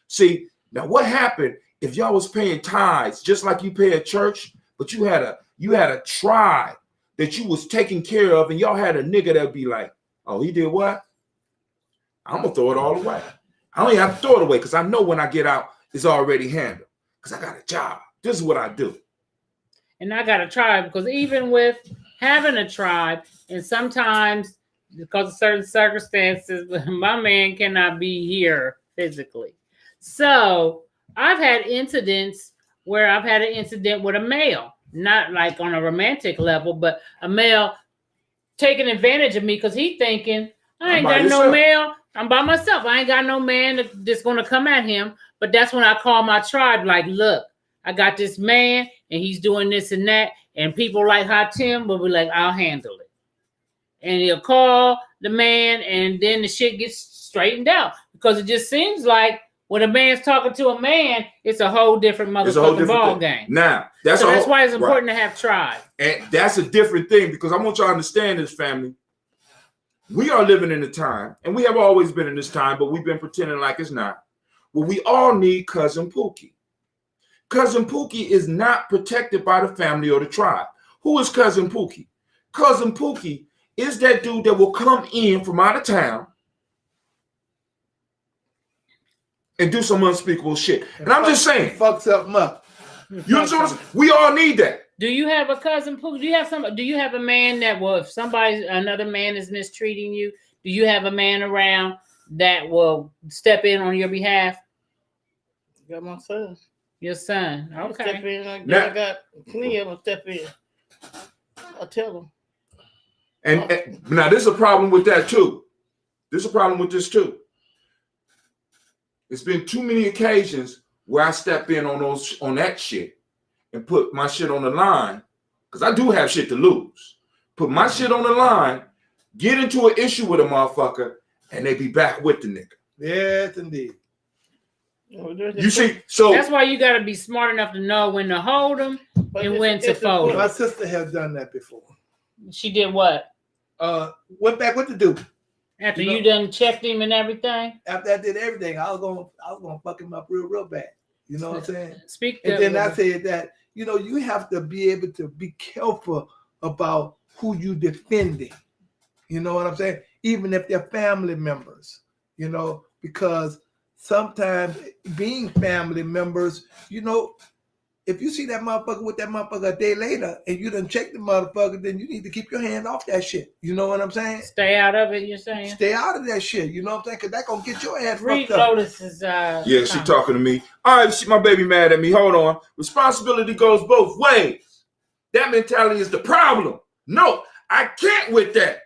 See, now what happened if y'all was paying tithes just like you pay at church, but you had a tribe that you was taking care of, and y'all had a nigga that'd be like, oh, he did what? I'm gonna throw it all away. I don't even have to throw it away because I know when I get out, it's already handled. Because I got a job. This is what I do. And I got a tribe, because even with having a tribe, and sometimes because of certain circumstances, my man cannot be here physically. So I've had incidents where I've had an incident with a male, not like on a romantic level, but a male taking advantage of me because he thinking, I ain't got no male. I'm by myself. I ain't got no man that's going to come at him. But that's when I call my tribe, like, look, I got this man and he's doing this and that. And people like Hot Tim will be like, I'll handle it. And he'll call the man, and then the shit gets straightened out. Because it just seems like when a man's talking to a man, it's a whole different motherfucking ball game. Now, that's why it's important to have tribe. And that's a different thing, because I want y'all to understand this, family. We are living in a time, and we have always been in this time, but we've been pretending like it's not. Well, we all need Cousin Pookie. Cousin Pookie is not protected by the family or the tribe. Who is Cousin Pookie? Cousin Pookie is that dude that will come in from out of town and do some unspeakable shit. And I'm just saying, fuck something up. You know what I'm saying? We all need that. Do you have a Cousin Pookie? Do you have a man that will, if another man is mistreating you, do you have a man around that will step in on your behalf? Got my son. Your son. Okay. Step in. I got plenty of them step in. I'll tell them. And now there's a problem with that too. There's a problem with this too. It's been too many occasions where I step in on that shit and put my shit on the line, because I do have shit to lose. Put my shit on the line, get into an issue with a motherfucker, and they be back with the nigga. Yes, indeed. You see, so that's why you got to be smart enough to know when to hold them and when to fold them. My sister has done that before. She did what? Went back what to do. After you done checked him and everything? After I did everything, I was gonna fuck him up real bad. You know what I'm saying? And then I said that, you have to be able to be careful about who you defending. You know what I'm saying? Even if they're family members, because sometimes being family members, if you see that motherfucker with that motherfucker a day later and you done check the motherfucker, then you need to keep your hand off that shit. You know what I'm saying? Stay out of it, you're saying? Stay out of that shit. You know what I'm saying? Because that's going to get your ass fucked up. Lotus is, yeah, she talking to me. All right, my baby mad at me. Hold on. Responsibility goes both ways. That mentality is the problem. No, I can't with that.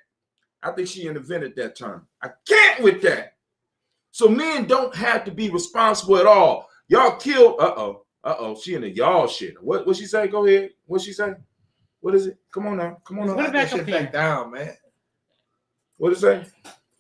I think she invented that term. I can't with that. So men don't have to be responsible at all. Y'all killed, she in the y'all shit. What she say? Go ahead. What she say? What is it? Come on now. Come on now. Put that shit back down, man. What it say?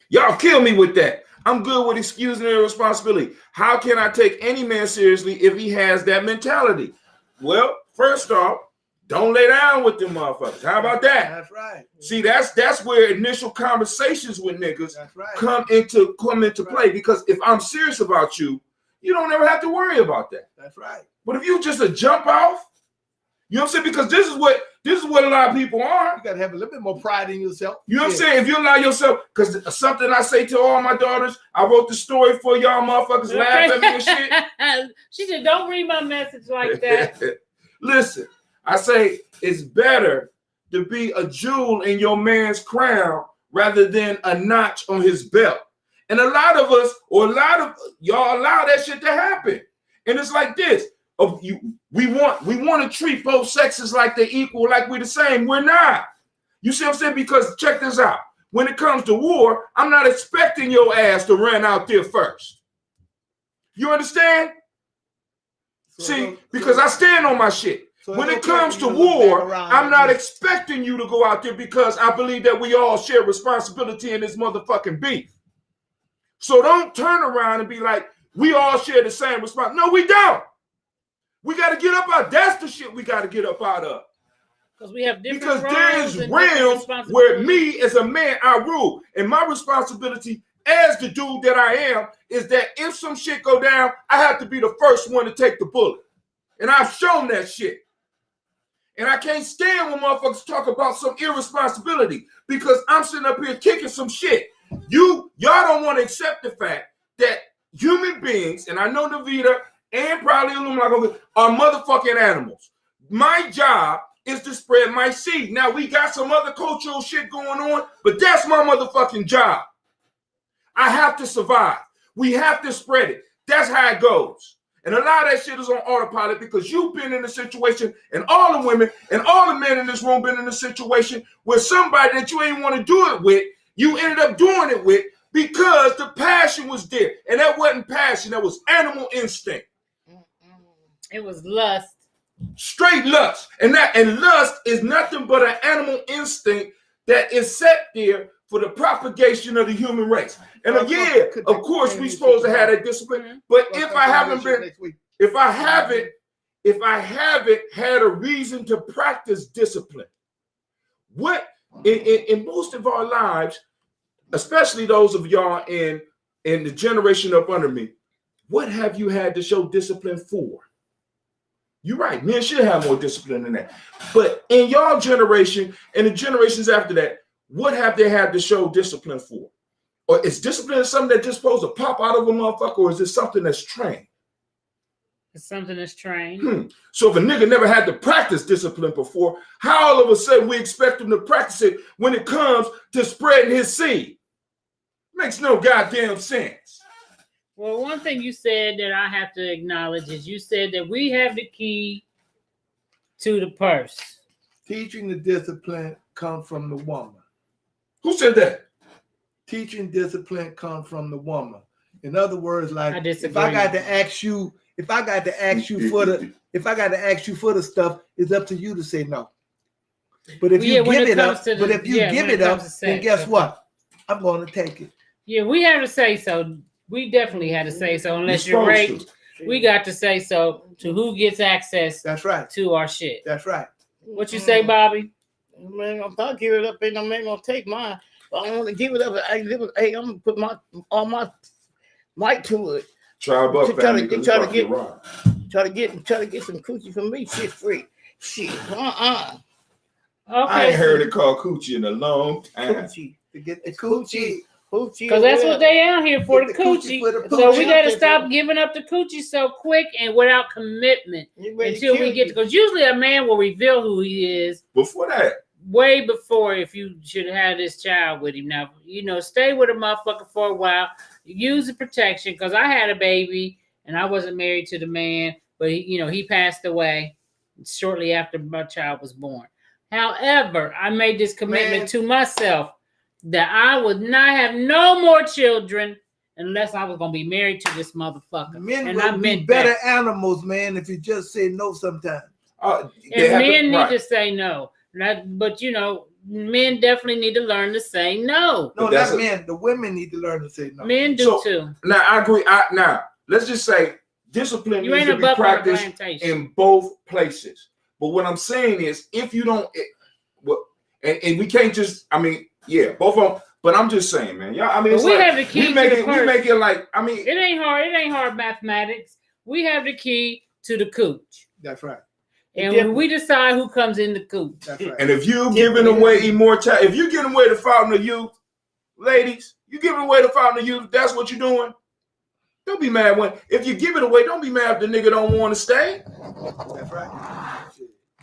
Y'all kill me with that. I'm good with excusing their responsibility. How can I take any man seriously if he has that mentality? Well, first off, don't lay down with them motherfuckers. How about that? That's right. See, that's where initial conversations with niggas come into play. Because if I'm serious about you, you don't ever have to worry about that. That's right. But if you just a jump off, you know what I'm saying? Because this is what a lot of people are. You gotta have a little bit more pride in yourself. You know what I'm saying? If you allow yourself, because something I say to all my daughters, I wrote the story for y'all motherfuckers laugh at me and shit. She said, don't read my message like that. Listen, I say it's better to be a jewel in your man's crown rather than a notch on his belt. And a lot of us, or a lot of y'all, allow that shit to happen. And it's like this: we want to treat both sexes like they're equal, like we're the same. We're not. You see what I'm saying? Because check this out: when it comes to war, I'm not expecting your ass to run out there first. You understand? Because I stand on my shit. When it comes to war, I'm not expecting you to go out there because I believe that we all share responsibility in this motherfucking beef. So don't turn around and be like, we all share the same responsibility. No, we don't. We got to get up out. That's the shit we got to get up out of. Because we have different Because there's realms where me as a man, I rule. And my responsibility as the dude that I am is that if some shit go down, I have to be the first one to take the bullet. And I've shown that shit. And I can't stand when motherfuckers talk about some irresponsibility because I'm sitting up here kicking some shit. Y'all don't want to accept the fact that human beings, and I know Navita and probably Illumina are motherfucking animals. My job is to spread my seed. Now we got some other cultural shit going on, but that's my motherfucking job. I have to survive. We have to spread it. That's how it goes. And a lot of that shit is on autopilot because you've been in a situation, and all the women and all the men in this room been in a situation where somebody that you ain't want to do it with, you ended up doing it with because the passion was there. And that wasn't passion, that was animal instinct. It was lust. Straight lust. And lust is nothing but an animal instinct that is set there for the propagation of the human race. And yeah, of course, we're supposed to have that discipline. But if I haven't had a reason to practice discipline, what in most of our lives, especially those of y'all in the generation up under me, what have you had to show discipline for? You're right. Men should have more discipline than that. But in y'all generation and the generations after that, what have they had to show discipline for? Or is discipline something that's just supposed to pop out of a motherfucker, or is it something that's trained? It's something that's trained. So if a nigga never had to practice discipline before, how all of a sudden we expect him to practice it when it comes to spreading his seed? Makes no goddamn sense. Well, one thing you said that I have to acknowledge is you said that we have the key to the purse. Teaching the discipline comes from the woman. Who said that? Teaching discipline comes from the woman. In other words, like I disagree. if I got to ask you for the stuff, it's up to you to say no. But if you give it up, then guess what? I'm going to take it. Yeah, we have to say so. We definitely had to say so. Unless you're raped, we got to say so to who gets access. That's right. To our shit. That's right. What you say, Bobby? Man, if I give it up, ain't no man gonna take mine. If I don't want to give it up, I'm gonna put all my might to it. Try to get some coochie from me. Shit free. Shit. Okay. I ain't heard it called coochie in a long time. Coochie. To get the coochie. Because that's what they out here for, the coochie. So we got to stop giving up the coochie so quick and without commitment until we get to. Because usually a man will reveal who he is before that. Way before, if you should have this child with him. Now, stay with a motherfucker for a while. Use the protection, because I had a baby and I wasn't married to the man, but he passed away shortly after my child was born. However, I made this commitment to myself that I would not have no more children unless I was going to be married to this motherfucker. Men will be better animals, man, if you just say no sometimes. And men need to say no. But men definitely need to learn to say no. No, not men. The women need to learn to say no. Men do too. Now I agree. Now let's just say discipline needs to be practiced in both places. But what I'm saying is, if you don't, and we can't just. Both of them. But I'm just saying, man. Y'all. It's we have the key. We make it like. It ain't hard. It ain't hard mathematics. We have the key to the cooch. That's right. And when we decide who comes in the coop. That's right. And if you're giving away immortality, if you're giving away the fountain of youth, ladies, you giving away the fountain of youth, that's what you're doing. Don't be mad if you give it away. Don't be mad if the nigga don't want to stay. That's right.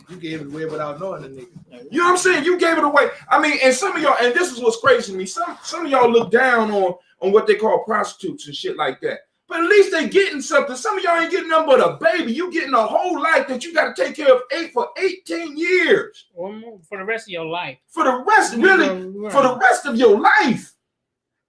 You gave it away without knowing the nigga. You know what I'm saying? You gave it away. I mean, and some of y'all, and this is what's crazy to me. Some of y'all look down on what they call prostitutes and shit like that. But at least they getting something. Some of y'all ain't getting nothing but a baby. You getting a whole life that you got to take care of for 18 years. Or more, for the rest of your life. For the rest, really, for the rest of your life.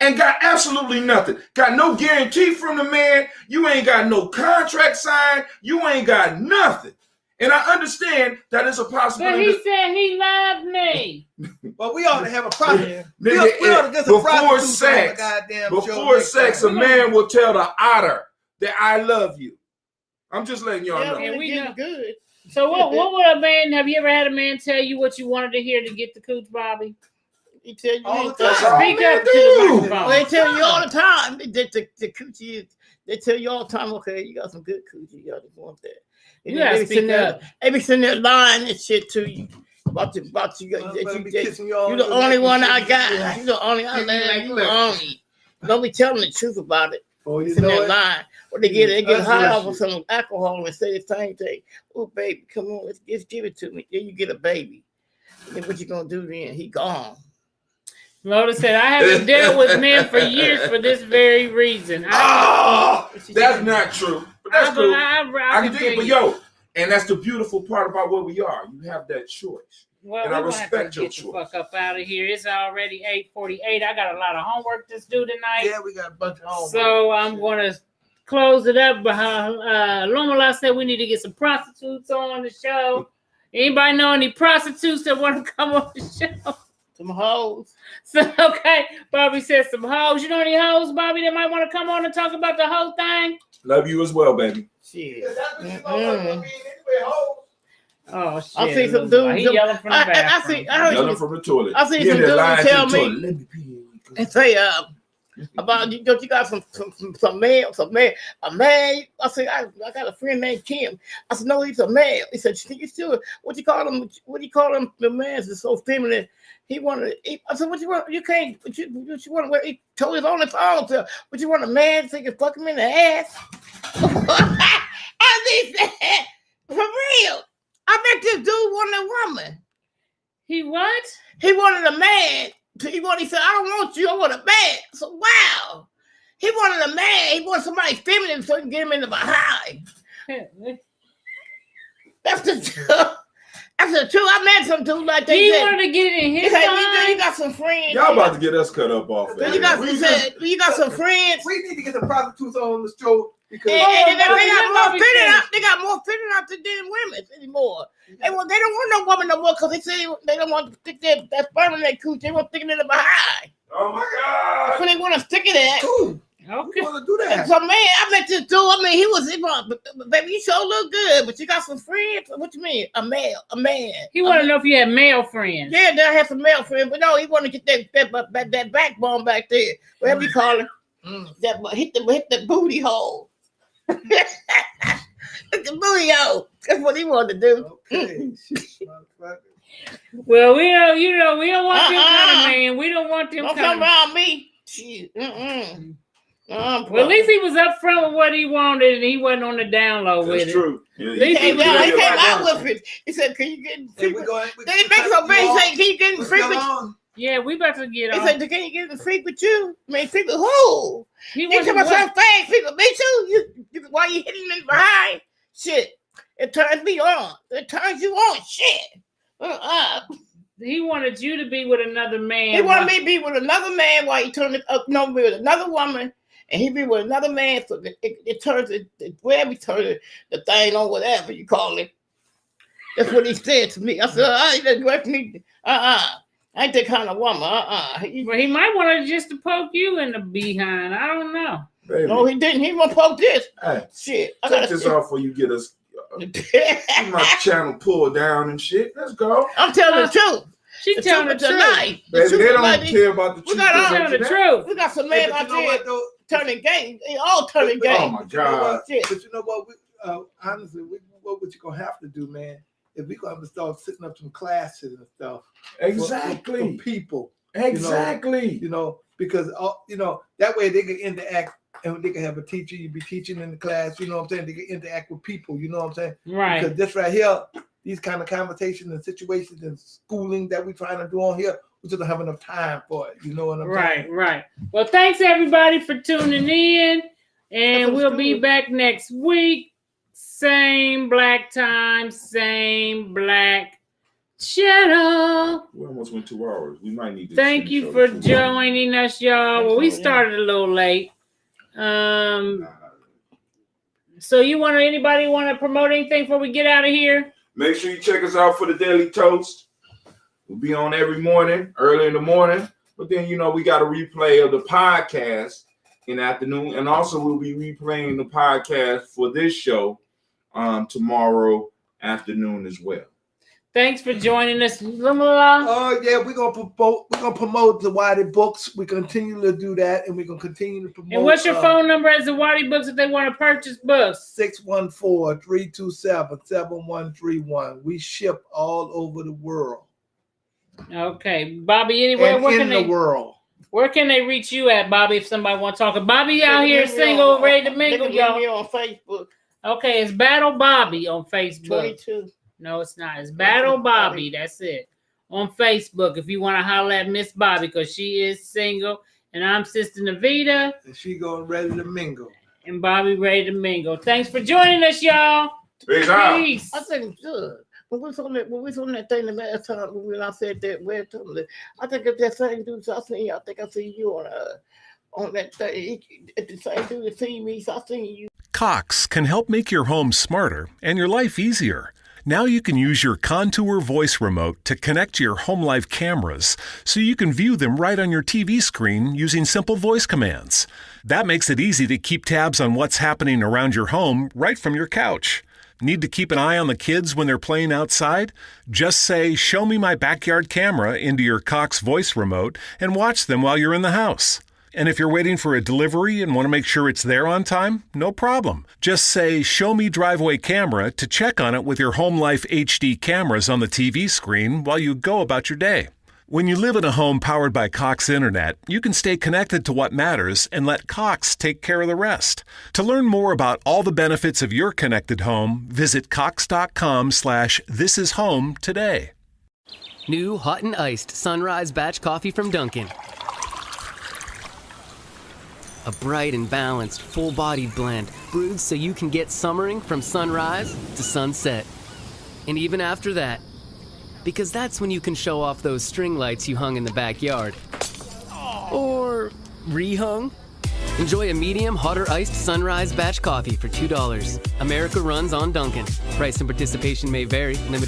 And got absolutely nothing. Got no guarantee from the man. You ain't got no contract signed. You ain't got nothing. And I understand that it's a possibility. But he said he loved me. But we ought to have a prostitute. We ought to get some before sex, a man will tell the otter that I love you. I'm just letting y'all know. And we know. Good. So what would a man, have you ever had a man tell you what you wanted to hear to get the cooch, Bobby? He tell you all the anything. time. Speak up to the microphone. They tell you all the time. The coochie, they tell you all the time, okay, you got some good coochie. You gotta want that. And You gotta speak up. They be sitting there lying and shit to you. About you. You're the only one I got. You're the only I love. You the only. Don't be telling the truth about it. Oh, you Sitting know there it? lying. Or they get high off of shit. some alcohol and say the same thing. Oh, baby, come on, let's give it to me. Then you get a baby. Then what you gonna do then? He gone. Lotus said, I haven't dealt with men for years for this very reason. That's not true. But that's true. I can dig it, but yo, and that's the beautiful part about where we are. You have that choice. Well, and I respect your get the choice. fuck up out of here. It's already 8:48. I got a lot of homework to do tonight. Yeah, we got a bunch of homework. So I'm going to close it up. Lomala said we need to get some prostitutes on the show. Anybody know any prostitutes that want to come on the show? Some hoes. So, okay, Bobby said some hoes. You know any hoes, Bobby, that might want to come on and talk about the whole thing? Love you as well, baby. Shit. Oh, shit. I see some dudes. He yelling from the bathroom. Yelling from the toilet. I see He in some there dudes lying tell to the me toilet. Let me pee. and say about you got some male, a man. I said I got a friend named Kim. I said no, he's a male. He said you still what do you call him? The man is so feminine. He wanted. I said what you want? You can't. What you want to wear? He told his on the phone. What you want a man so you can fuck him in the ass? I said for real. I bet this dude wanted a woman. He what? He wanted a man. He said, I don't want you, I want a man. So wow. He wanted a man. He wanted somebody feminine so he can get him in the behind. That's the truth. That's the truth. I met some dude like that. He wanted to get it in his you got some friends. Y'all about to get us cut up off. You got some friends. We need to get the prostitutes on the show because They got more fitting out than women anymore. They don't want no woman no more because they say they don't want to stick that sperm in their cooch. They want to stick it in the behind. Oh my God. That's when they want to stick it at. cool. Okay. We want to do that. So man, I met this dude. I mean, he was baby, you sure look good, but you got some friends. What you mean? A man. He wanted to know if you had male friends. Yeah, I have some male friends, but no, he want to get that backbone back there. Whatever you call it. That hit the booty hole. Hit the booty hole. That's what he wanted to do. Okay. Well, we don't want them kind of man. We don't want them Don't kind come of. around me. Shit. Well, at least he was up front with what he wanted, and he wasn't on the down low with That's it. true. He came out with it. He said, "Can you get?" They make so big. He said, "Can you get in freak with?" Yeah, we about to get He on. said, "Can you get in freak with you?" I mean, freak with who? He He come wasn't. so fast, freak with me too. Why you hitting me behind? Shit, it turns me on. It turns you on. Shit. He wanted you to be with another man. He wanted me to be with another man while he turned it up. No, with another woman. And he be with another man, so it turns it, wherever he turns the thing on, whatever you call it. That's what he said to me. I said, he doesn't work for me. I ain't that kind of woman. Well, he might want to just to poke you in the behind. I don't know. Baby. No, he didn't. He want to poke this. Hey, Shit. I take gotta this off before you get us my channel pulled down and shit. Let's go. I'm telling the truth. She telling the truth. Tonight. Baby, they don't care about the truth. Telling the truth. We got some men out there turning game. They all turning game. Oh my God. But you know what? Honestly, what you gonna have to do, man? If we gonna start setting up some classes and stuff, Exactly. for people, Exactly. because that way they can interact and they can have a teacher. You be teaching in the class. You know what I'm saying? They can interact with people. You know what I'm saying? Right. Because this right here, these kind of conversations and situations and schooling that we're trying to do on here, we just don't have enough time for it. You know what I'm saying? Right. Well, thanks everybody for tuning in, and we'll be back next week. Same black time, same black channel. We almost went 2 hours. We might need to. Thank you for joining us, y'all. Well, we started a little late. So anybody want to promote anything before we get out of here? Make sure you check us out for the Daily Toast. We'll be on every morning, early in the morning. But then, we got a replay of the podcast in the afternoon. And also, we'll be replaying the podcast for this show tomorrow afternoon as well. Thanks for joining us. Oh yeah, we're gonna promote the Whitey books. We continue to do that, and we're gonna continue to promote. And what's your phone number as the Whitey books if they want to purchase books? 614-327-7131. We ship all over the world. Okay, Bobby. Anywhere and in the world. Where can they reach you at, Bobby? If somebody want to talk, Bobby out here single, ready to mingle, y'all. Me on Facebook. Okay, it's Battle Bobby on Facebook. 22. No, it's not. It's Battle Bobby. That's it. On Facebook, if you want to holler at Miss Bobby, because she is single, and I'm Sister Navita. And she going ready to mingle. And Bobby ready to mingle. Thanks for joining us, y'all. Peace out. Peace. I think it's good. When we was on that thing the last time when I said that, I think it's that same dude. So I think I see you on that thing. It's the same dude that seen me. So I seen you. Cox can help make your home smarter and your life easier. Now you can use your Contour voice remote to connect to your home life cameras so you can view them right on your TV screen using simple voice commands. That makes it easy to keep tabs on what's happening around your home right from your couch. Need to keep an eye on the kids when they're playing outside? Just say, "Show me my backyard camera" into your Cox voice remote and watch them while you're in the house. And if you're waiting for a delivery and want to make sure it's there on time, no problem. Just say, "Show me driveway camera" to check on it with your Home Life HD cameras on the TV screen while you go about your day. When you live in a home powered by Cox Internet, you can stay connected to what matters and let Cox take care of the rest. To learn more about all the benefits of your connected home, visit cox.com/thisishome today. New hot and iced Sunrise Batch Coffee from Dunkin'. A bright and balanced, full-bodied blend brewed so you can get summering from sunrise to sunset. And even after that, because that's when you can show off those string lights you hung in the backyard. Or rehung. Enjoy a medium, hotter iced Sunrise Batch Coffee for $2. America runs on Dunkin'. Price and participation may vary. Limited